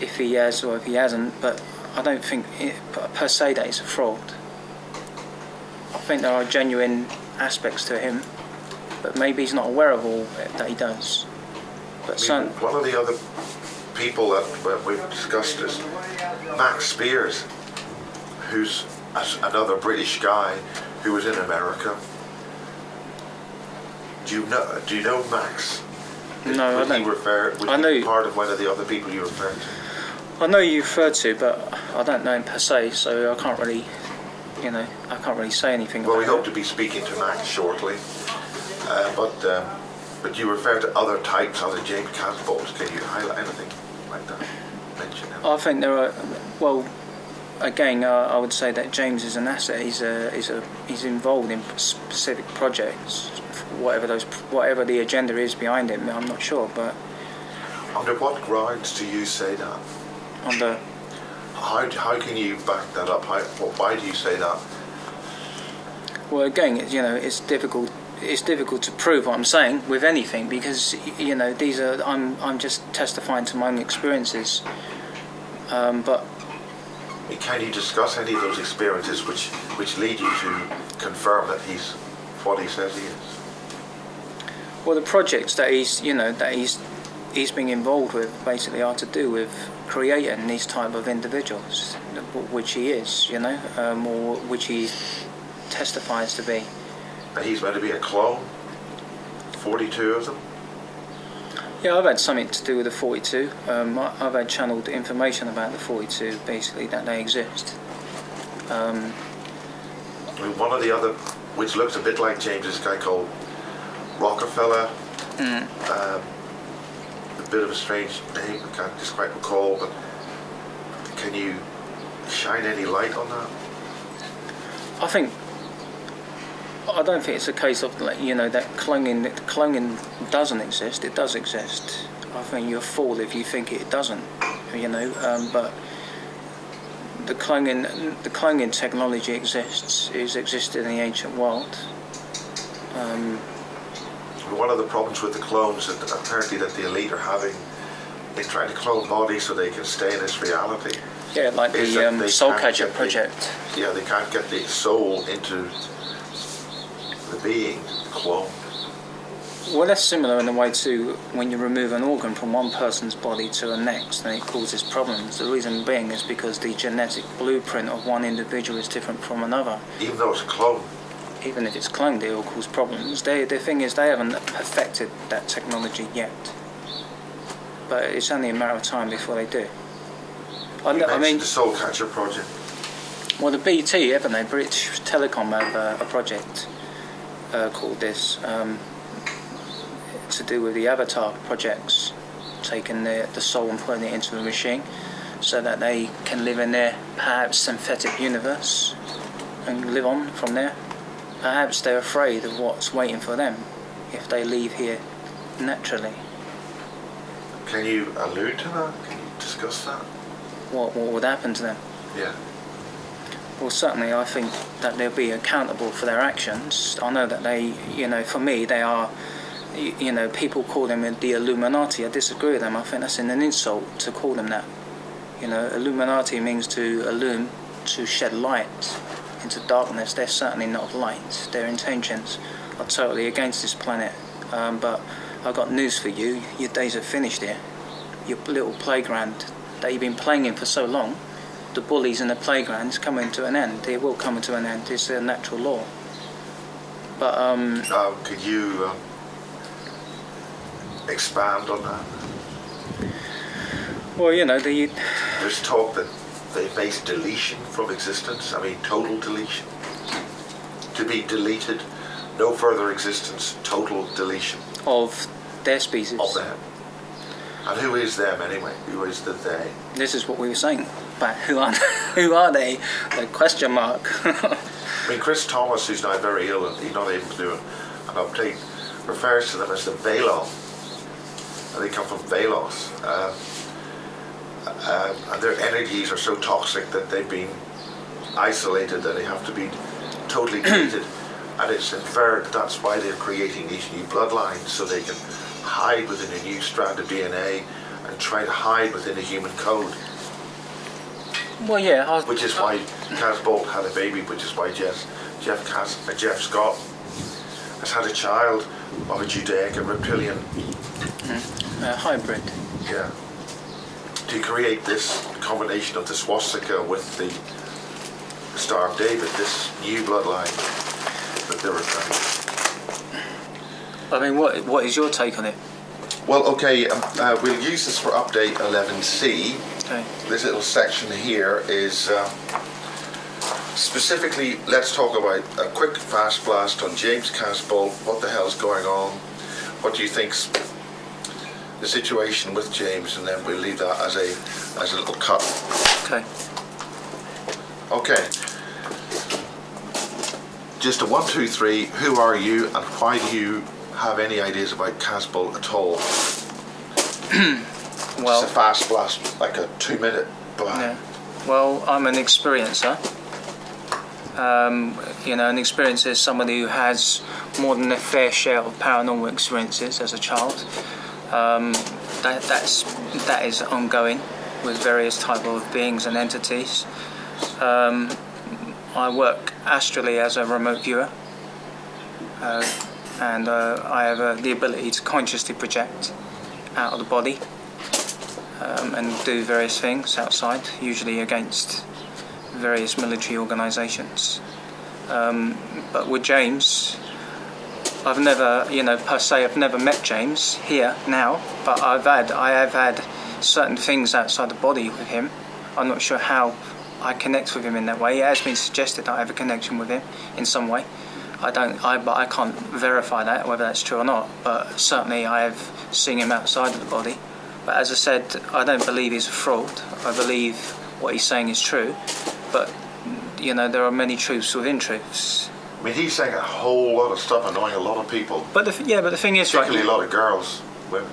if he has or if he hasn't, but I don't think per se that he's a fraud. I think there are genuine aspects to him, but maybe he's not aware of all that he does. But one of the other people that we've discussed is Max Spears, who's another British guy who was in America. Do you know Max? No, I don't. Was he part of one of the other people you referred to? I know you referred to, but I don't know him per se, so I can't really, say anything about it. Well, we hope to be speaking to Max shortly, but you refer to other types, other James Casbolts. Can you highlight anything like that? Mention him. I think there are. Well, again, I would say that James is an asset. He's involved in specific projects, whatever the agenda is behind it. I'm not sure, but under what grounds do you say that? How can you back that up? Why do you say that? Well, again, it's difficult. It's difficult to prove what I'm saying with anything because these are. I'm just testifying to my own experiences. But can you discuss any of those experiences which lead you to confirm that he's what he says he is? Well, the projects that he's he's been involved with basically are to do with creating these type of individuals, which he is, you know, or which he testifies to be. And he's meant to be a clone? 42 of them? Yeah, I've had something to do with the 42. I've had channeled information about the 42, basically, that they exist. I mean, one of the other, which looks a bit like James, is a guy called Rockefeller. A bit of a strange name, I can't just quite recall, but can you shine any light on that? I don't think it's a case of, you know, that cloning doesn't exist. It does exist. I think you're a fool if you think it doesn't, you know. But the cloning technology exists. It's existed in the ancient world. One of the problems with the clones that apparently that the elite are having in trying to clone bodies so they can stay in this reality. Yeah, like the Soul Catcher project. Yeah, they can't get the soul into the being, the clone. Well, that's similar in a way to when you remove an organ from one person's body to the next, and it causes problems. The reason being is because the genetic blueprint of one individual is different from another. Even though it's a clone. Even if it's cloned, it will cause problems. The thing is, they haven't perfected that technology yet. But it's only a matter of time before they do. I mean, the Soul Catcher project. Well, the BT, haven't they? British Telecom have a project called this, to do with the Avatar projects, taking the soul and putting it into the machine, so that they can live in their perhaps synthetic universe and live on from there. Perhaps they're afraid of what's waiting for them if they leave here naturally. Can you allude to that? Can you discuss that? What would happen to them? Yeah. Well, certainly I think that they'll be accountable for their actions. I know that they, you know, for me they are, you know, people call them the Illuminati. I disagree with them. I think that's an insult to call them that. You know, Illuminati means to illume, to shed light into darkness. They're certainly not light. Their intentions are totally against this planet. But I've got news for you. Your days are finished here. Your little playground that you've been playing in for so long, the bullies in the playground is coming to an end. It will come to an end. It's a natural law. But could you expand on that? Well, you know, there's talk that they face deletion from existence. I mean, total deletion. To be deleted, no further existence, total deletion. Of their species. Of them. And who is them anyway? Who is the they? This is what we were saying. But who are they? The question mark. I mean, Chris Thomas, who's now very ill and he's not able to do an update, refers to them as the Velon. And they come from Velos. And their energies are so toxic that they've been isolated, that they have to be totally deleted. And it's inferred that's why they're creating these new bloodlines, so they can hide within a new strand of DNA and try to hide within a human code. Well, yeah. Which is why Kaz Bolt had a baby, which is why Jeff Scott has had a child of a Judaic and reptilian hybrid. Yeah. To create this combination of the swastika with the Star of David, this new bloodline that they're referring to. I mean, what is your take on it? Well, okay, we'll use this for update 11C. Okay. This little section here is specifically, let's talk about a quick fast blast on James Casbolt. What the hell's going on? What do you think's the situation with James? And then we'll leave that as a little cut. Okay. Okay. Just a 1, 2, 3. Who are you, and why do you have any ideas about Casbolt at all? Well, it's a fast blast, like a 2-minute blast. Yeah. Well, I'm an experiencer. You know, an experiencer is somebody who has more than a fair share of paranormal experiences as a child. That is ongoing with various type of beings and entities. I work astrally as a remote viewer, and I have the ability to consciously project out of the body and do various things outside, usually against various military organisations. But with James, I've never, per se, I've never met James here now, but I have had certain things outside the body with him. I'm not sure how I connect with him in that way. It has been suggested that I have a connection with him in some way. But I can't verify that, whether that's true or not. But certainly I have seen him outside of the body. But as I said, I don't believe he's a fraud. I believe what he's saying is true. But, there are many truths within truths. I mean, he's saying a whole lot of stuff, annoying a lot of people. But the thing is, particularly a lot of girls, women.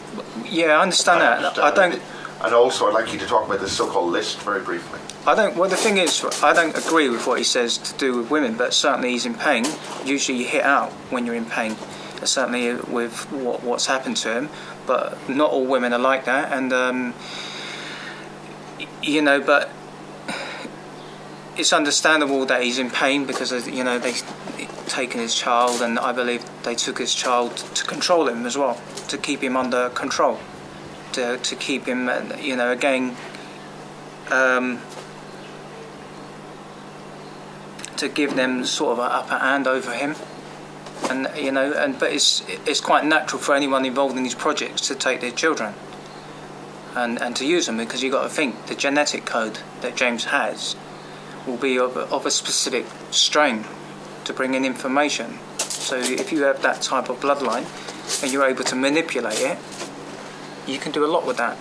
Yeah, I understand that. I don't. And also, I'd like you to talk about this so-called list very briefly. Well, the thing is, I don't agree with what he says to do with women, but certainly he's in pain. Usually you hit out when you're in pain, certainly with what's happened to him. But not all women are like that, and but it's understandable that he's in pain because they've taken his child, and I believe they took his child to control him as well, to keep him under control, to keep him, again. To give them sort of an upper hand over him, but it's quite natural for anyone involved in these projects to take their children and to use them, because you've got to think the genetic code that James has will be of a specific strain to bring in information. So if you have that type of bloodline and you're able to manipulate it, you can do a lot with that.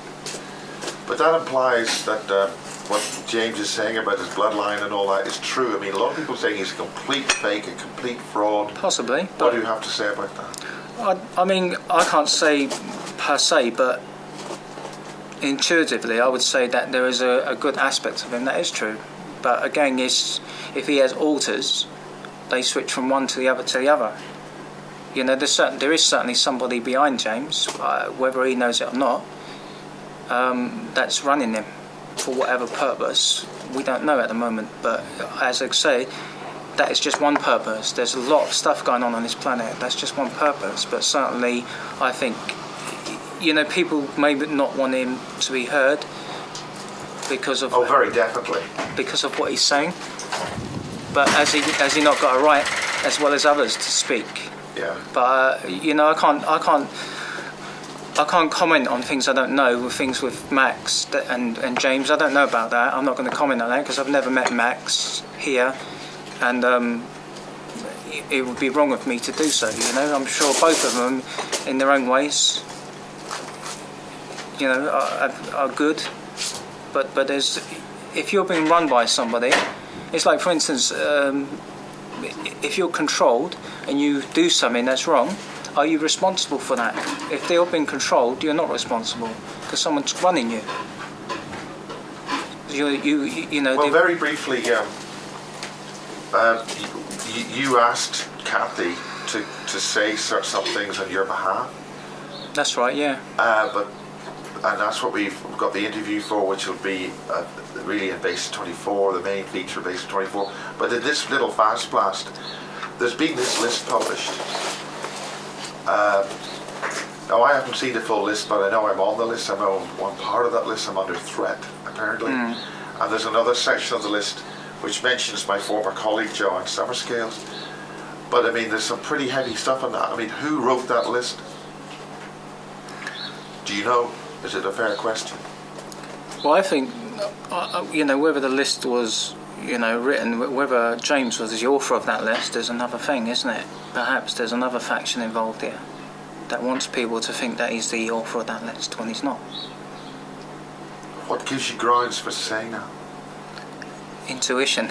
But that implies that what James is saying about his bloodline and all that is true. I mean, a lot of people say he's a complete fake, a complete fraud. Possibly. What do you have to say about that? I mean, I can't say per se, but intuitively I would say that there is a good aspect of him that is true. But again, if he has alters, they switch from one to the other to the other. There is certainly somebody behind James, whether he knows it or not, that's running him. For whatever purpose, we don't know at the moment, but as I say, that is just one purpose. There's a lot of stuff going on this planet. That's just one purpose, but certainly I think people may not want him to be heard because of very definitely because of what he's saying, but has he not got a right as well as others to speak? Yeah. But I can't comment on things I don't know, with things with Max and James. I don't know about that. I'm not going to comment on that because I've never met Max here, and it would be wrong of me to do so. I'm sure both of them, in their own ways, are good. But if you're being run by somebody, it's like, for instance, if you're controlled and you do something that's wrong. Are you responsible for that? If they're being controlled, you're not responsible because someone's running you. Well, very briefly, you asked Kathy to say some things on your behalf. That's right, yeah. And that's what we've got the interview for, which will be really in Base 24, the main feature of Base 24. But in this little fast blast, there's been this list published. Now, I haven't seen the full list, but I know I'm on the list. I'm on one part of that list. I'm under threat, apparently. And there's another section of the list which mentions my former colleague, John Summerscales. But, I mean, there's some pretty heavy stuff on that. I mean, who wrote that list? Do you know? Is it a fair question? Well, I think, whether the list was, written, whether James was the author of that list is another thing, isn't it? Perhaps there's another faction involved here that wants people to think that he's the author of that list when he's not. What gives you grounds for saying that? Intuition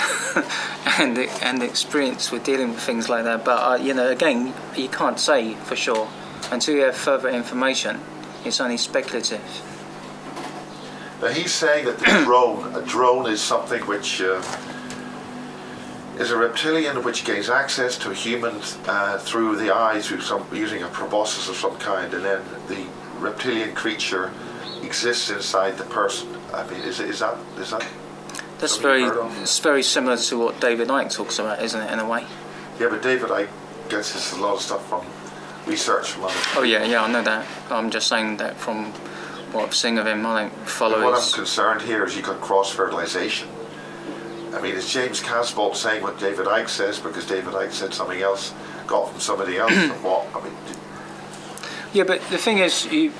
and experience with dealing with things like that. But, again, you can't say for sure. Until you have further information, it's only speculative. Now, he's saying that a drone is something which is a reptilian which gains access to a human through the eyes, using a proboscis of some kind, and then the reptilian creature exists inside the person. I mean, is that? That's it's very similar to what David Icke talks about, isn't it, in a way? Yeah, but David Icke gets a lot of stuff from research from other. Oh yeah, I know that. I'm just saying that from what I've seen of him, I don't follow What his... I'm concerned here is you got cross-fertilization. I mean, is James Casbolt saying what David Icke says because David Icke said something else, got from somebody else, or what? I mean, Yeah, but the thing is, you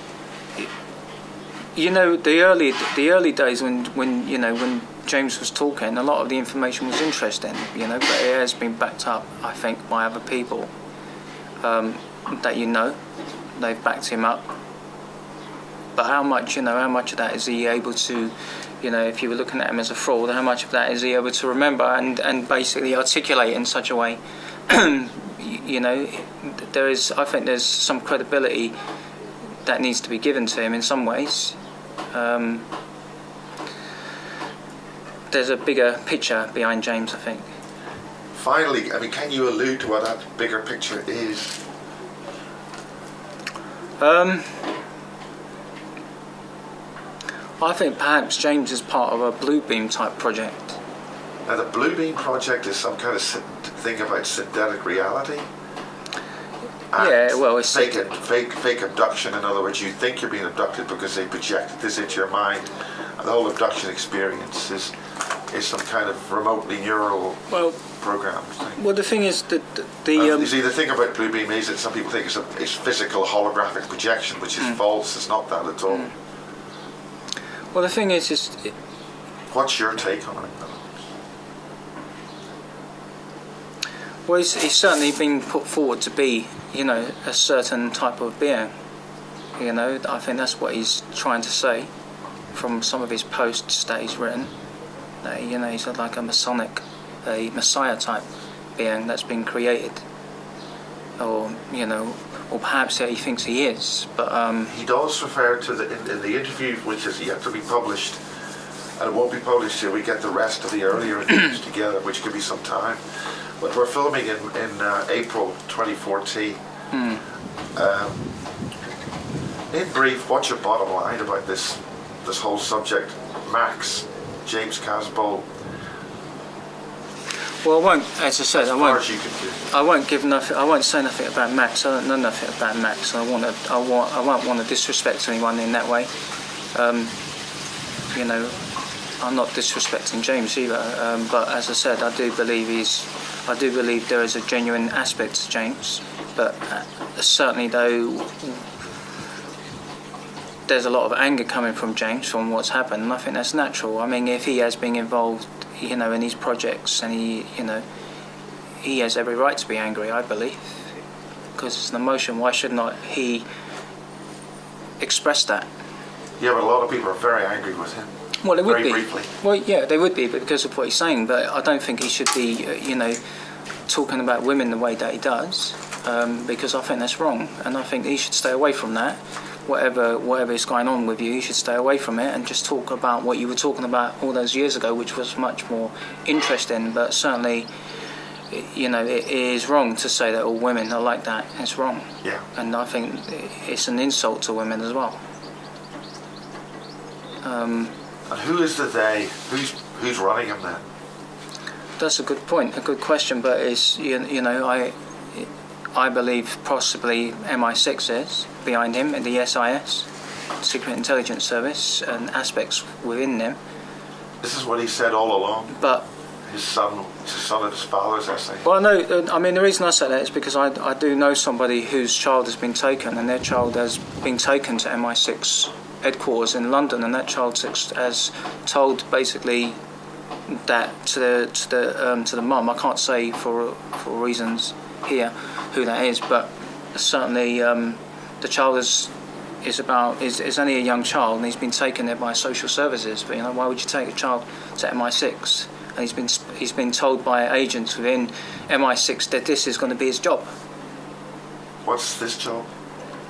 know, the early days when James was talking, a lot of the information was interesting, you know, but it has been backed up, I think, by other people that they've backed him up. But how much of that is he able to, you know, if you were looking at him as a fraud, how much of that is he able to remember and basically articulate in such a way? You know, I think there's some credibility that needs to be given to him in some ways. There's a bigger picture behind James, I think. finally, I mean, can you allude to what that bigger picture is? I think perhaps James is part of a Bluebeam type project. Now, the Bluebeam project is some kind of thing about synthetic reality. And yeah, well, it's fake abduction. In other words, you think you're being abducted because they projected this into your mind. And the whole abduction experience is some kind of remotely neural program thing. Well, the thing is that you see, the thing about Bluebeam is that some people think it's physical holographic projection, which is false. It's not that at all. Well, the thing is what's your take on it? Well, he's certainly been put forward to be, you know, a certain type of being. You know, I think that's what he's trying to say from some of his posts that he's written. That, you know, he's like a Messiah type being that's been created, or you know, or perhaps he thinks he is. But he does refer to in the interview, which is yet to be published, and it won't be published till we get the rest of the earlier interviews together, which could be some time. But we're filming in April 2014. In brief, what's your bottom line about this whole subject? Max, James Casbolt. Well, I won't. As I said, I won't say nothing about Max. I don't know nothing about Max. I won't want to disrespect anyone in that way. You know, I'm not disrespecting James either. But as I said, I do believe there is a genuine aspect to James. But certainly, though, there's a lot of anger coming from James from what's happened, and I think that's natural. I mean, if he has been involved, you know, in these projects, and he has every right to be angry, I believe, because it's an emotion. Why should not he express that? Yeah, but a lot of people are very angry with him. Well, it would very be. Briefly. Well, yeah, they would be, but because of what he's saying. But I don't think he should be, you know, talking about women the way that he does, because I think that's wrong, and I think he should stay away from that. Whatever is going on with you should stay away from it and just talk about what you were talking about all those years ago, which was much more interesting. But certainly, you know, it is wrong to say that all women are like that. It's wrong. Yeah. And I think it's an insult to women as well. And who is the they? Who's running him then? That's a good point, a good question. But it's you know, I believe possibly MI6 is behind him, and the SIS, Secret Intelligence Service, and aspects within them. This is what he said all along. But his son of his father's essay. Well, no, I mean, the reason I say that is because I do know somebody whose child has been taken, and their child has been taken to MI6 headquarters in London, and that child has told basically that to the mum. I can't say for reasons here who that is, but certainly the child is only a young child, and he's been taken there by social services. But you know, why would you take a child to MI6? And he's been told by agents within MI6 that this is going to be his job. What's this job?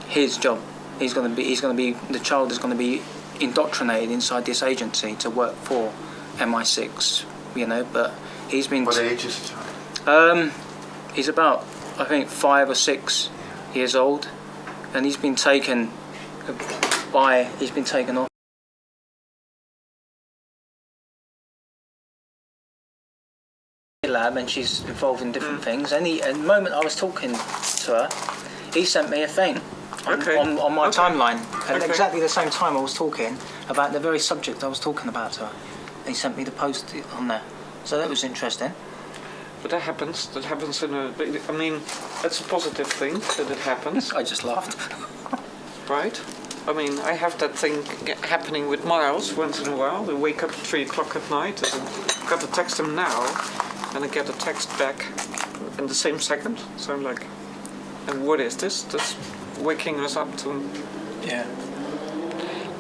His job. The child is going to be indoctrinated inside this agency to work for MI6. You know, but he's been. What age is the child? He's about, I think, 5 or 6 years old, and he's been taken off lab, and she's involved in different things. And the moment I was talking to her, he sent me a thing on my timeline at exactly the same time I was talking about the very subject I was talking about to her. He sent me the post on there, so that was interesting. But that happens. That happens in a. I mean, it's a positive thing that it happens. I just laughed. Right? I mean, I have that thing happening with Miles once in a while. I wake up at 3 o'clock at night and I've got to text him now, and I get a text back in the same second. So I'm like, and what is this? That's waking us up to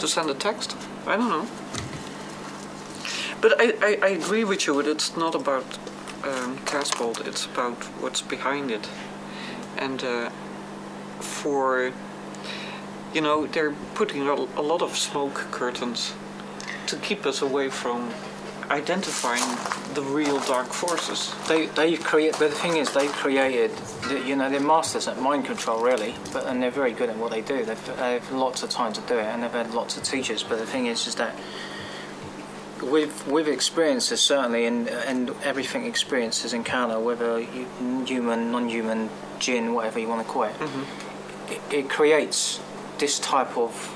send a text? I don't know. But I agree with you. It's not about Casbolt. It's about what's behind it. And they're putting a lot of smoke curtains to keep us away from identifying the real dark forces. But the thing is, they created, they're masters at mind control, really, and they're very good at what they do. They have lots of time to do it, and they've had lots of teachers. But the thing is that with experiences, certainly, and everything experiences encounter, whether human, non-human, jinn, whatever you want to call it, it creates this type of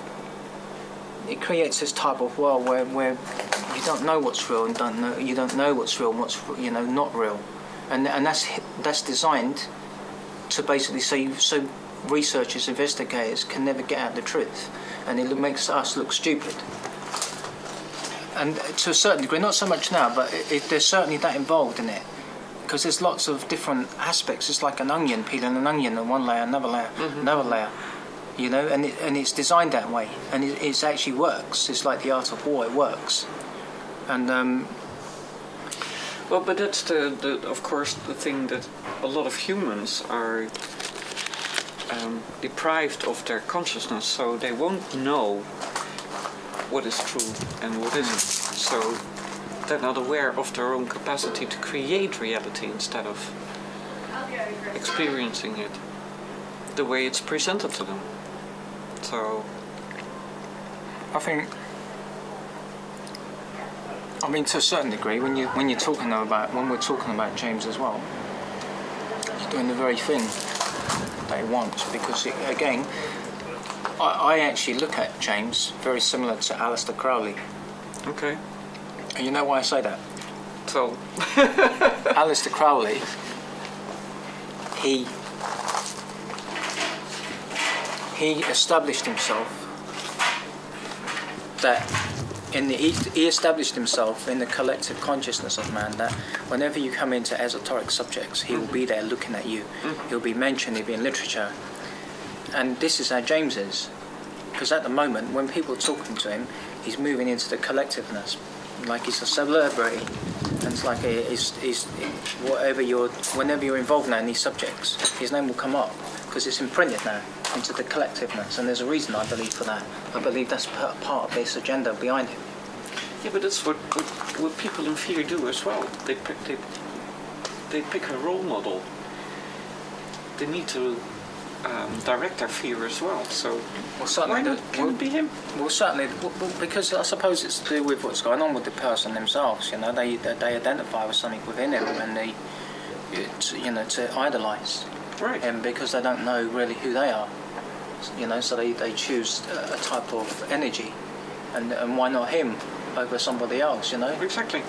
world where you don't know what's real and you don't know what's real and what's not real, and that's designed to basically so researchers, investigators can never get at the truth, and it makes us look stupid. And to a certain degree, not so much now, but there's certainly that involved in it, because there's lots of different aspects. It's like an onion, peeling an onion, and one layer, another layer, another layer. And it's designed that way, and it actually works. It's like the art of war; it works. And well, but that's of course the thing that a lot of humans are deprived of their consciousness, so they won't know what is true and what isn't. So they're not aware of their own capacity to create reality instead of experiencing it the way it's presented to them. So I mean, to a certain degree, when we're talking about James as well, he's doing the very thing that he wants, because again, I actually look at James very similar to Aleister Crowley. Okay. And you know why I say that? So Aleister Crowley, he established himself he established himself in the collective consciousness of man, that whenever you come into esoteric subjects, he will be there looking at you. He'll be mentioned, he'll be in literature. And this is how James is. Because at the moment, when people are talking to him, he's moving into the collectiveness. Like he's a celebrity. And it's like whenever you're involved now in these subjects, his name will come up. Because it's imprinted now into the collectiveness. And there's a reason, I believe, for that. I believe that's part of this agenda behind him. Yeah, but that's what people in fear do as well. They pick a role model. They need to direct their fear as well. So why not can it be him? Well, certainly, because I suppose it's to do with what's going on with the person themselves. They identify with something within him, and to idolise. Right. And because they don't know really who they are, so they choose a type of energy, and why not him over somebody else, Exactly.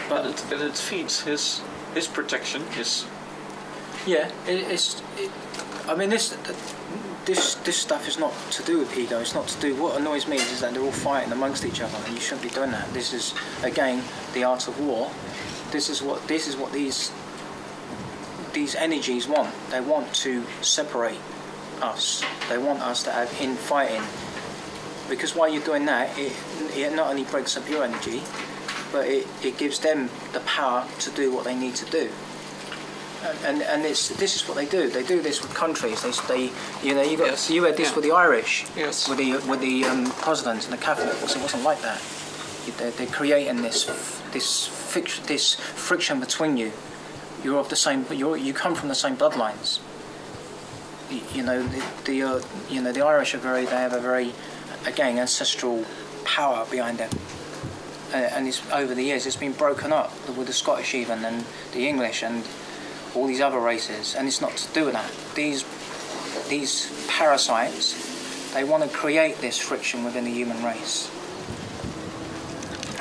But it feeds his protection, his. Yeah, I mean, this stuff is not to do with ego. It's not to do. What annoys me is that they're all fighting amongst each other, and you shouldn't be doing that. This is again the art of war. This is what these energies want. They want to separate us. They want us to have infighting. Because while you're doing that, it not only breaks up your energy, but it gives them the power to do what they need to do. And this is what they do. They do this with countries. You had this with the Irish, yes, with the Protestants and the Catholics. It wasn't like that. They're creating this friction between you. You're of the same. You come from the same bloodlines. The Irish they have a very, again, ancestral power behind them. And it's, over the years, it's been broken up with the Scottish even, and the English and all these other races, and it's not to do with that. these parasites, they want to create this friction within the human race.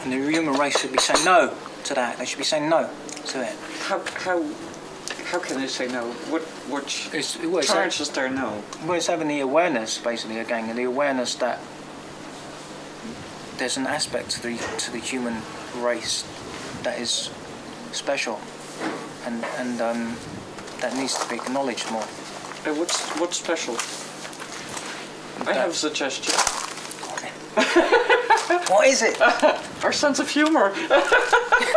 And the human race should be saying no to that. They should be saying no to it. How can they say no? What charges their no? Well, it's having the awareness, basically, again, the awareness that there's an aspect to the human race that is special, and that needs to be acknowledged more. What's special? I have a suggestion. What is it? Our sense of humor.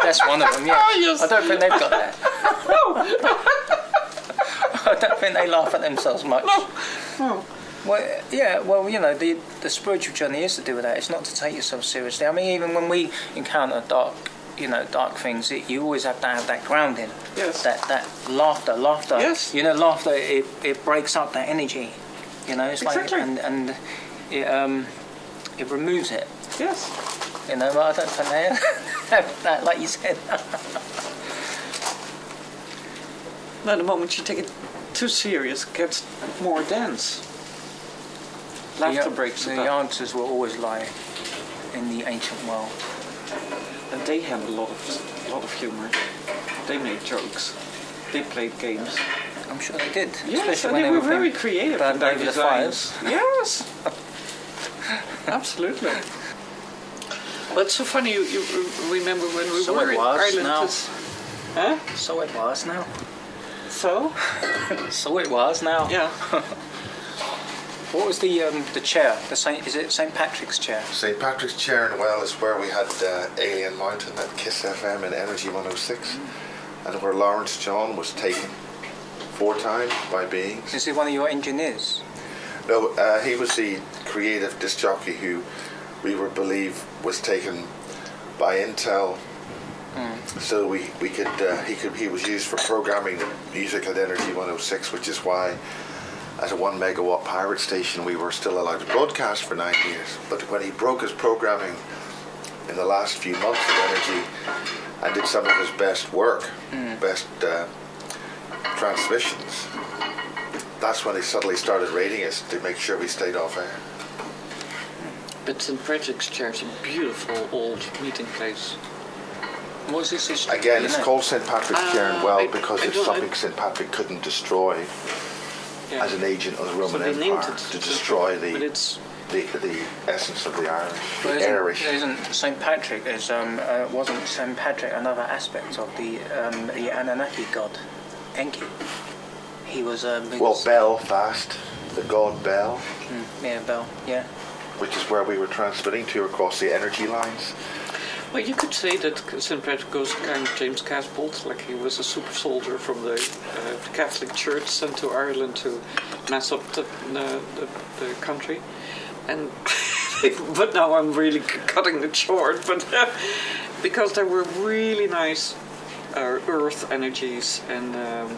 That's one of them, yeah. Oh, yes. I don't think they've got that. I don't think they laugh at themselves much. No. Well, yeah, well, you know, the spiritual journey is to do with that. It's not to take yourself seriously. I mean, even when we encounter dark things, you always have to have that grounding. Yes. That laughter. Yes. You know, laughter, it breaks up that energy. You know, it's exactly. like, and it removes it. Yes. You know, but I don't think they have that, like you said. Now, the moment you take it too serious, it gets more dense. Laughter breaks it The up. answers will always lie in the ancient world. And they had a lot of humor. They made jokes. They played games. I'm sure they did. Yes, especially and when they were very creative in their over the designs. fires. Yes. Absolutely. But it's so funny, you remember when we So were it in was Ireland? now. Huh? So it was now. So? So it was now. Yeah. What was the chair? Is it St. Patrick's chair? St. Patrick's Chair in Well is where we had Alien Mountain at Kiss FM in Energy 106, and where Lawrence John was taken 4 times by beings. Is he one of your engineers? No, he was the creative disc jockey who we were believe was taken by Intel. So he was used for programming music at Energy 106, which is why at a 1 megawatt pirate station we were still allowed to broadcast for 9 years. But when he broke his programming in the last few months of Energy and did some of his best work, best transmissions, that's when he suddenly started rating us to make sure we stayed off air. But St. Patrick's Chair is a beautiful old meeting place. What was this? Again, it's called St. Patrick's Chair in Well because it's don't- something St. Patrick couldn't destroy as an agent of the Roman So they named Empire it to destroy but it's the essence of the Irish, Well, the Irish. Isn't St. Patrick? Wasn't St. Patrick another aspect of the Anunnaki god, Enki? He was Well, Belfast, the god Bel, yeah, Bell, yeah. which is where we were transmitting to across the energy lines. well, you could say that St. Patrick goes kind of James Casbolt, like he was a super soldier from the Catholic Church sent to Ireland to mess up the country, and but now I'm really cutting it short. But because there were really nice earth energies, and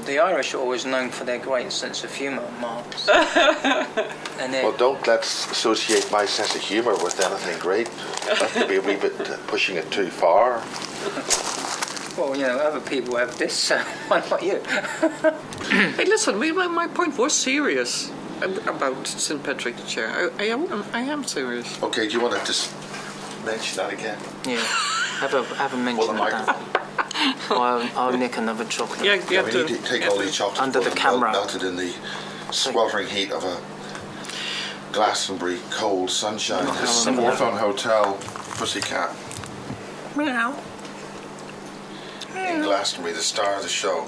The Irish are always known for their great sense of humour, Marks. And Well, don't let's associate my sense of humour with anything great. That could be a wee bit pushing it too far. well, you know, other people have this. Why not you? hey, listen, my point was serious about St. Patrick's Chair. I am serious. Okay, do you want to just mention that again? Yeah. Have a mention Well, of that. I'll nick another chocolate. Yeah, Yeah, we need to take all these chocolates Under the put them camera. melted in the sweltering heat of a Glastonbury cold sunshine. This is the Orphan Hotel Pussycat Meow. in Glastonbury, the star of the show.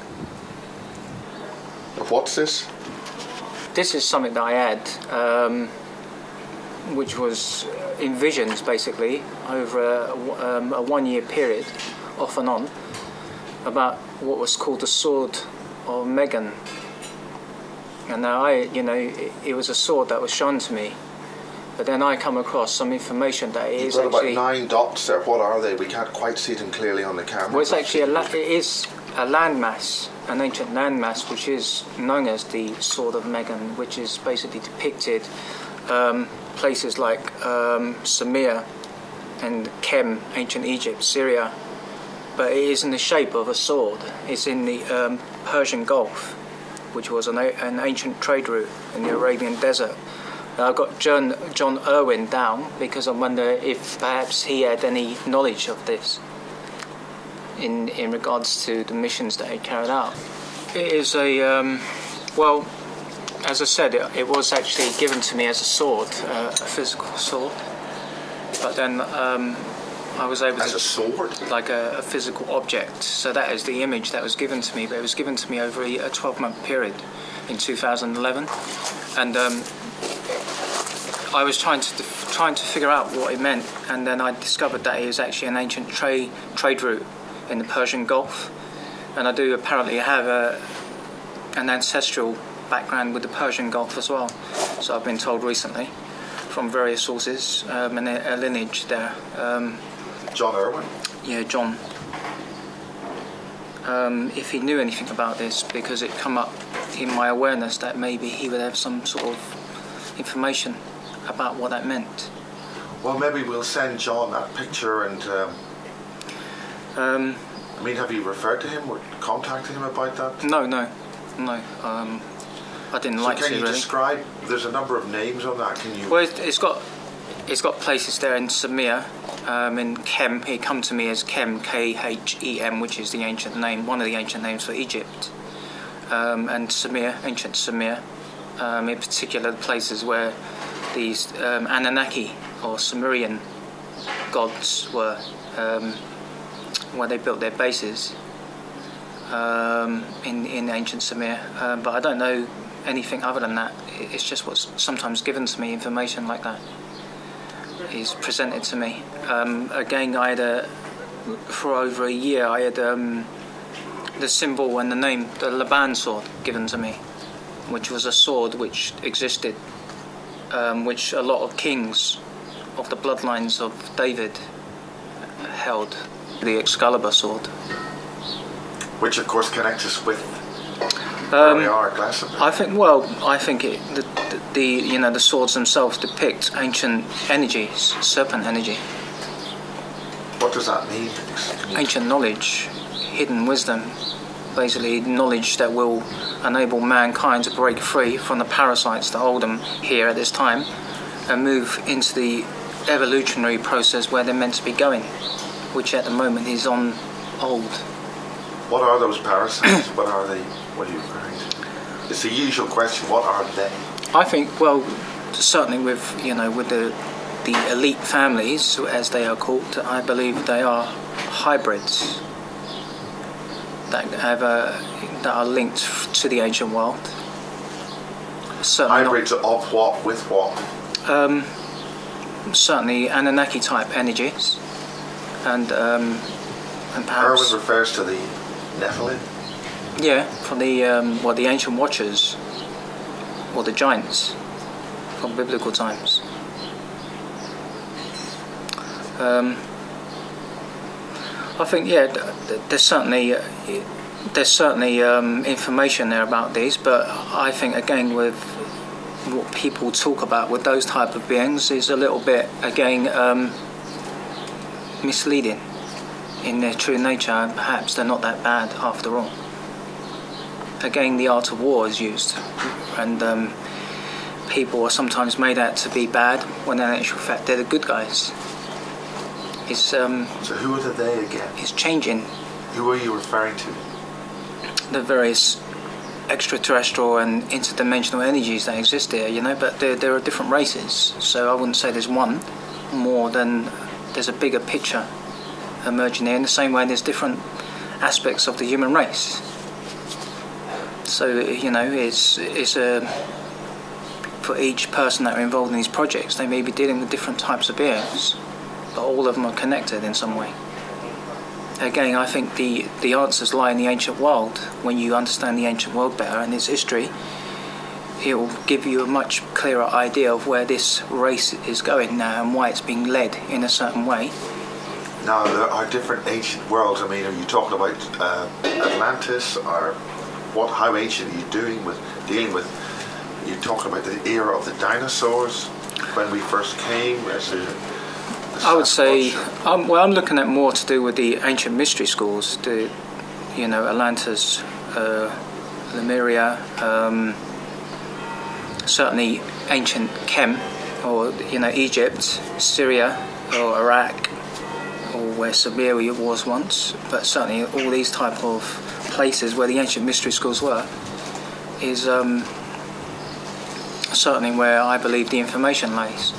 What's this? This is something that I had, which was in visions, basically, over a 1 year period, off and on, about what was called the Sword of Megan. And now it was a sword that was shown to me, but then I come across some information that it You've is got actually. about 9 dots there. What are they? We can't quite see them clearly on the camera. Well, it's actually it is a landmass, an ancient landmass, which is known as the Sword of Megan, which is basically depicted places like Sumer and Kem, ancient Egypt, Syria, but it is in the shape of a sword. It's in the Persian Gulf, which was an ancient trade route in the Arabian desert. And I got John Irwin down because I wonder if perhaps he had any knowledge of this in regards to the missions that he carried out. It is well, as I said, it was actually given to me as a sword, a physical sword. But then I was able as a sword, like a physical object. So that is the image that was given to me. But it was given to me over a 12-month period in 2011, and I was trying to figure out what it meant, and then I discovered that it was actually an ancient trade route in the Persian Gulf, and I do apparently have an ancestral background with the Persian Gulf as well. So I've been told recently from various sources, and a lineage there. John Irwin. Yeah, John. If he knew anything about this, because it come up in my awareness that maybe he would have some sort of information about what that meant. Well, maybe we'll send John that picture and... I mean, have you referred to him or contacted him about that? No. I didn't like to. Can you really describe? There's a number of names on that. Can you? Well, it's got places there in Samir, in Kem. He come to me as Kem, Khem, which is the ancient name, one of the ancient names for Egypt, and Samir, ancient Samir. In particular, the places where these Anunnaki or Sumerian gods were, where they built their bases in ancient Samir. But I don't know anything other than that. It's just what's sometimes given to me, information like that is presented to me. Again, I had for over a year I had the symbol and the name, the Laban sword, given to me, which was a sword which existed, which a lot of kings of the bloodlines of David held, the Excalibur sword. Which of course connects us with where we are at Glastonbury. I think the swords themselves depict ancient energies, serpent energy. What does that mean? Ancient knowledge, hidden wisdom, basically knowledge that will enable mankind to break free from the parasites that hold them here at this time and move into the evolutionary process where they're meant to be going, which at the moment is on hold. What are those parasites? What are they? What are you referring to? It's the usual question. What are they? I think, well, certainly with the elite families, as they are called, I believe they are hybrids that are linked to the ancient world. Certainly hybrids of what with what? Certainly Anunnaki type energies, and perhaps. Irwin refers to the Nephilim. Yeah, from the ancient watchers or the giants from biblical times. I think there's certainly information there about these, but I think again with what people talk about with those type of beings is a little bit again misleading in their true nature, and perhaps they're not that bad after all. Again, the art of war is used, and people are sometimes made out to be bad when in actual fact they're the good guys. So who are the they again? It's changing. Who are you referring to? The various extraterrestrial and interdimensional energies that exist here, but there are different races, so I wouldn't say there's one more than there's a bigger picture emerging there, in the same way there's different aspects of the human race. So it's for each person that are involved in these projects, they may be dealing with different types of beings, but all of them are connected in some way. Again, I think the answers lie in the ancient world. When you understand the ancient world better and its history, it will give you a much clearer idea of where this race is going now and why it's being led in a certain way. Now, there are different ancient worlds. I mean, are you talking about Atlantis, or how ancient are you dealing with? You talking about the era of the dinosaurs when we first came? I would say, I'm looking at more to do with the ancient mystery schools, Atlantis, Lemuria, certainly ancient Kem, or Egypt, Syria, or Iraq, or where Siberia was once, but certainly all these type of places where the ancient mystery schools were, is certainly where I believe the information lays.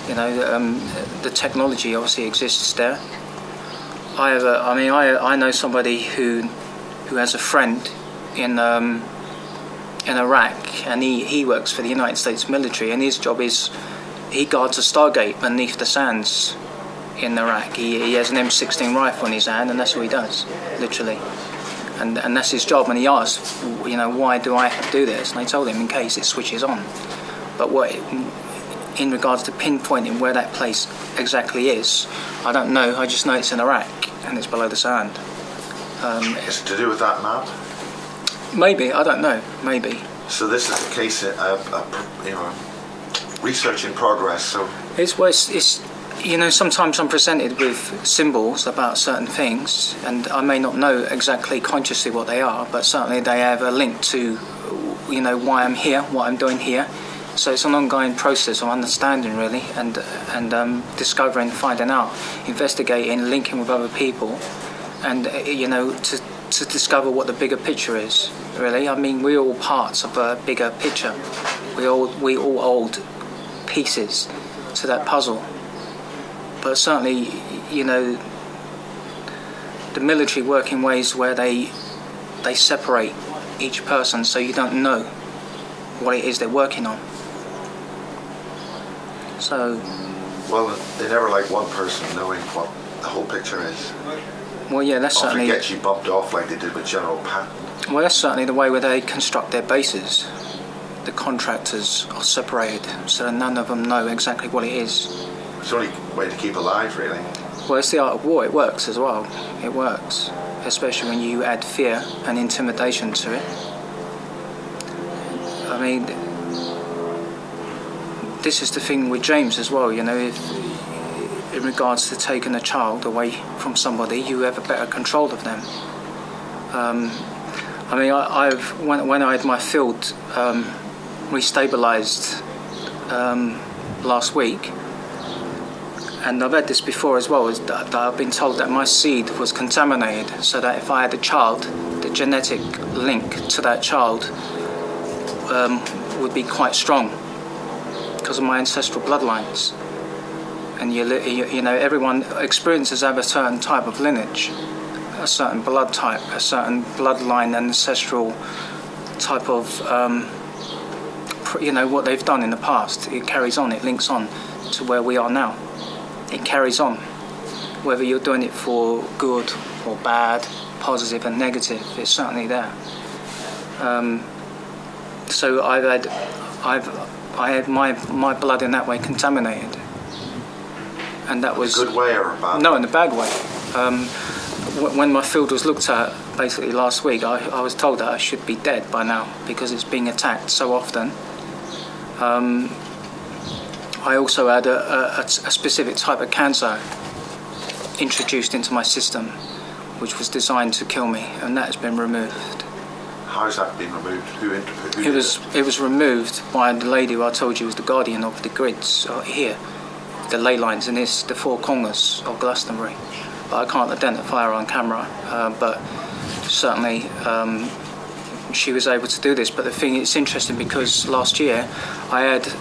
The technology obviously exists there. I know somebody who has a friend in Iraq, and he works for the United States military, and his job is he guards a Stargate beneath the sands in Iraq. He has an M16 rifle in his hand, and that's what he does, literally. And that's his job. And he asked, why do I have to do this? And I told him, in case it switches on. But in regards to pinpointing where that place exactly is, I don't know. I just know it's in Iraq and it's below the sand. Is it to do with that map? Maybe, I don't know. Maybe. So this is the case of research in progress. So it's sometimes I'm presented with symbols about certain things, and I may not know exactly consciously what they are, but certainly they have a link to why I'm here, what I'm doing here. So it's an ongoing process of understanding, really, and discovering, finding out, investigating, linking with other people, and to discover what the bigger picture is. Really, I mean, we're all parts of a bigger picture. We all hold pieces to that puzzle. But certainly, the military work in ways where they separate each person, so you don't know what it is they're working on. So, well, they never like one person knowing what the whole picture is. Well, yeah, that's certainly. Often gets you bumped off like they did with General Patton. Well, that's certainly the way where they construct their bases. The contractors are separated, so none of them know exactly what it is. It's the only way to keep alive, really. Well, it's the art of war. It works as well. It works, especially when you add fear and intimidation to it. I mean, this is the thing with James as well. If in regards to taking a child away from somebody, you have a better control of them. When I had my field restabilised last week, and I've had this before as well, is that I've been told that my seed was contaminated, so that if I had a child, the genetic link to that child would be quite strong because of my ancestral bloodlines. And everyone experiences have a certain type of lineage, a certain blood type, a certain bloodline, ancestral type of what they've done in the past. It carries on, it links on to where we are now. It carries on, whether you're doing it for good or bad, positive and negative, it's certainly there. So I had my blood in that way contaminated, and that was in a good way or a bad? No, in a bad way. When my field was looked at, basically last week, I was told that I should be dead by now because it's being attacked so often. I also had a specific type of cancer introduced into my system, which was designed to kill me, and that has been removed. How has that been removed? Who it was removed by the lady who I told you was the guardian of the grids here, the ley lines in the four corners of Glastonbury. But I can't identify her on camera, but certainly she was able to do this. But the thing, it's interesting because last year I had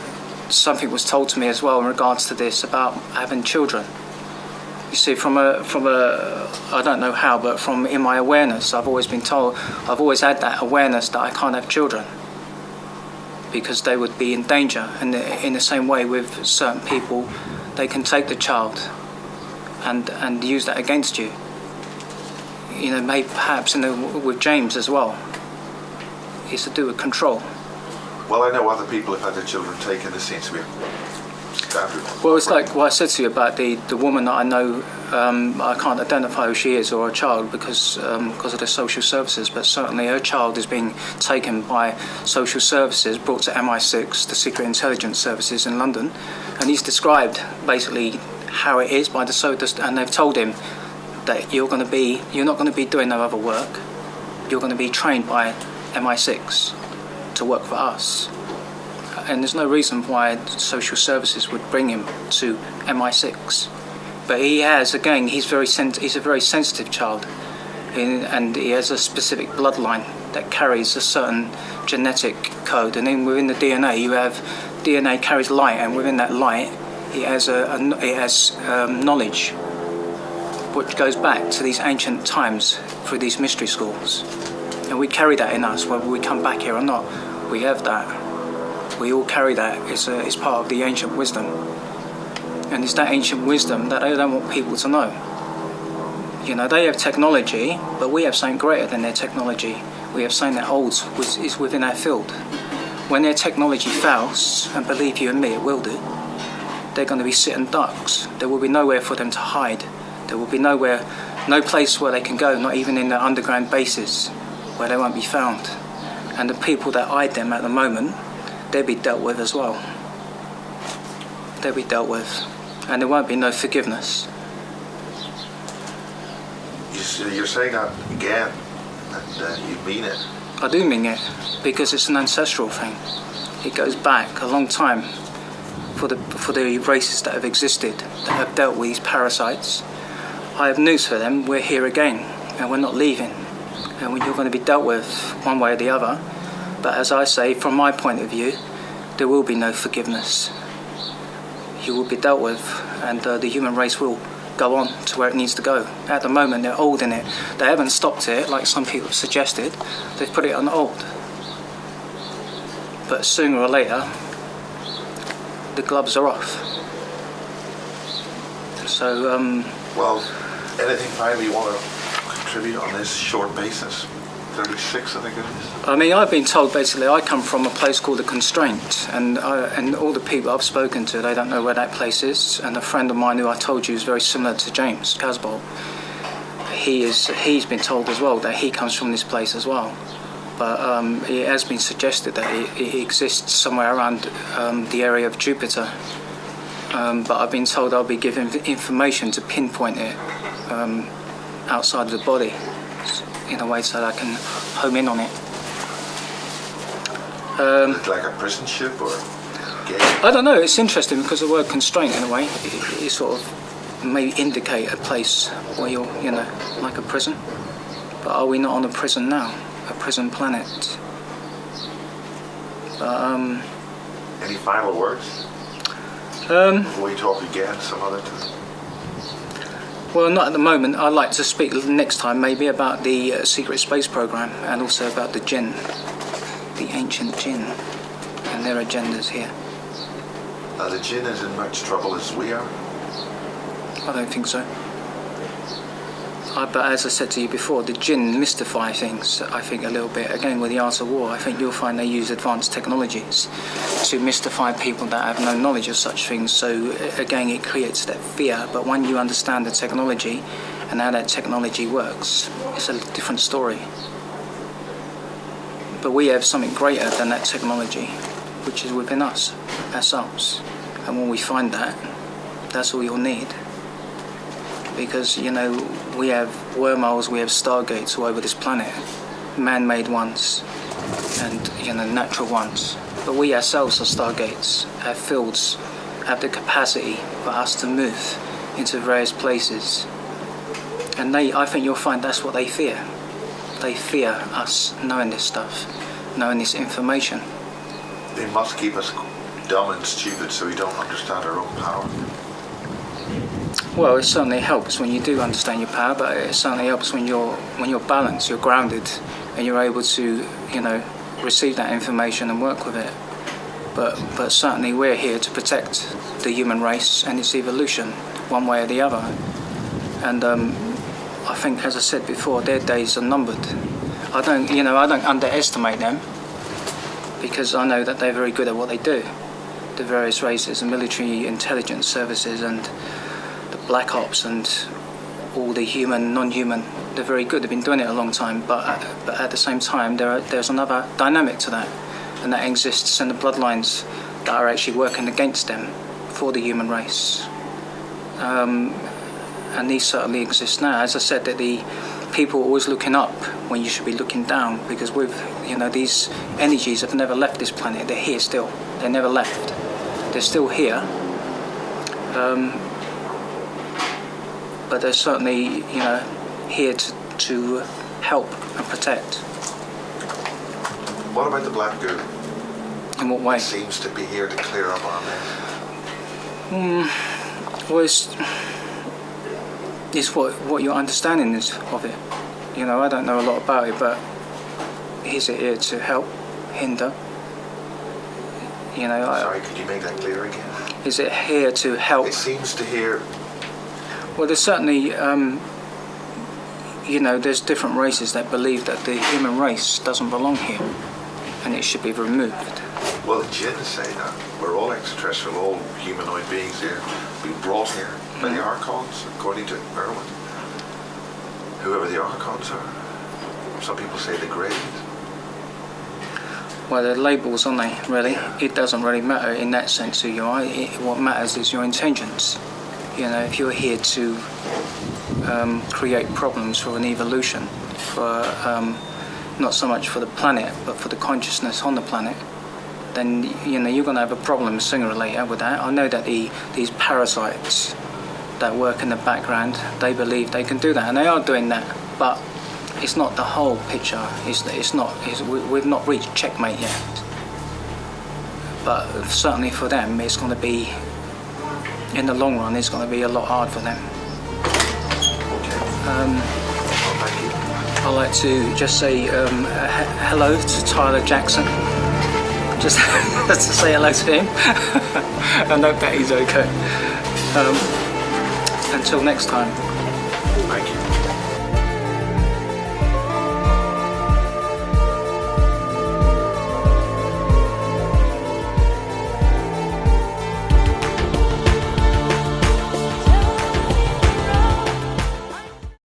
something was told to me as well in regards to this about having children. You see, from a I don't know how, but from in my awareness, I've always been told, I've always had that awareness that I can't have children because they would be in danger. And in the same way with certain people, they can take the child and use that against you. Maybe perhaps with James as well. It's to do with control. Well, I know other people have had their children taken. This seems to be standard. Well, it's like what I said to you about the woman that I know. I can't identify who she is or her child because of the social services, but certainly her child is being taken by social services, brought to MI6, the Secret Intelligence Services in London, and he's described basically how it is by and they've told him that you're not going to be doing no other work. You're going to be trained by MI6 to work for us. And there's no reason why social services would bring him to MI6. But he has, again, he's a very sensitive child, and he has a specific bloodline that carries a certain genetic code. And then within the DNA, you have DNA carries light, and within that light, it has knowledge, which goes back to these ancient times through these mystery schools. And we carry that in us, whether we come back here or not. We have that. We all carry that. It's part of the ancient wisdom. And it's that ancient wisdom that they don't want people to know. You know, they have technology, but we have something greater than their technology. We have something that holds, which is within our field. When their technology fails, and believe you and me, it will do, they're going to be sitting ducks. There will be nowhere for them to hide. There will be no place where they can go, not even in the underground bases, where they won't be found. And the people that hide them at the moment, they'll be dealt with as well. They'll be dealt with. And there won't be no forgiveness. You're saying that again, and you mean it. I do mean it, because it's an ancestral thing. It goes back a long time for the races that have existed, that have dealt with these parasites. I have news for them. We're here again, and we're not leaving. And you're going to be dealt with one way or the other. But as I say, from my point of view, there will be no forgiveness. You will be dealt with, and the human race will go on to where it needs to go. At the moment, they're holding it. They haven't stopped it, like some people have suggested. They've put it on hold. But sooner or later, the gloves are off. So, well, anything finally you want to contribute on this short basis? 36, I think it is. I mean, I've been told basically I come from a place called The Constraint, and all the people I've spoken to, they don't know where that place is. And a friend of mine who I told you is very similar to James Casbolt, he's been told as well that he comes from this place as well. But it has been suggested that it exists somewhere around the area of Jupiter. But I've been told I'll be given information to pinpoint it outside of the body, in a way so that I can home in on it. Like a prison ship or game? I don't know, it's interesting because the word constraint in a way, it sort of may indicate a place where you're, you know, like a prison. But are we not on a prison now? A prison planet? Any final words? Before we talk again some other time? Well, not at the moment. I'd like to speak next time maybe about the secret space program, and also about the jinn, the ancient jinn, and their agendas here. The jinn is in much trouble as we are? I don't think so. But as I said to you before, the jinn mystify things, I think, a little bit. Again, with the art of war, I think you'll find they use advanced technologies to mystify people that have no knowledge of such things. So, again, it creates that fear. But when you understand the technology and how that technology works, it's a different story. But we have something greater than that technology, which is within us, ourselves. And when we find that, that's all you'll need. Because, you know, we have wormholes, we have stargates all over this planet, man-made ones and, you know, natural ones. But we ourselves are stargates. Our fields have the capacity for us to move into various places. And I think you'll find that's what they fear. They fear us knowing this stuff, knowing this information. They must keep us dumb and stupid so we don't understand our own power. Well, it certainly helps when you do understand your power, but it certainly helps when you're balanced, you're grounded, and you're able to, you know, receive that information and work with it. But certainly we're here to protect the human race and its evolution, one way or the other. And I think, as I said before, their days are numbered. I don't underestimate them, because I know that they're very good at what they do. The various races, the military intelligence services, and Black Ops, and all the human, non-human, they're very good. They've been doing it a long time, but at the same time, there's another dynamic to that, and that exists in the bloodlines that are actually working against them for the human race. And these certainly exist now. As I said, that the people are always looking up when you should be looking down, because these energies have never left this planet. They're here still. They never left. They're still here. But they're certainly, here to help and protect. What about the black goo? In what way? It seems to be here to clear up our mess. Well, it's what your understanding is of it. I don't know a lot about it, but is it here to help, hinder? Sorry, could you make that clear again? Is it here to help? It seems to hear. Well, there's certainly, there's different races that believe that the human race doesn't belong here, and it should be removed. Well, the Jinn say that we're all extraterrestrial, all humanoid beings here, being brought here by the Archons, according to Erwin. Whoever the Archons are. Some people say the Greys. Well, they're labels, aren't they, really? It doesn't really matter in that sense who you are. What matters is your intentions. If you're here to create problems for an evolution, for not so much for the planet, but for the consciousness on the planet, then you're going to have a problem sooner or later with that. I know that these parasites that work in the background, they believe they can do that, and they are doing that, but it's not the whole picture. We've not reached checkmate yet. But certainly for them, it's going to be, in the long run, it's going to be a lot hard for them. I'd like to just say hello to Tyler Jackson. Just to say hello to him. I hope that he's okay. Until next time.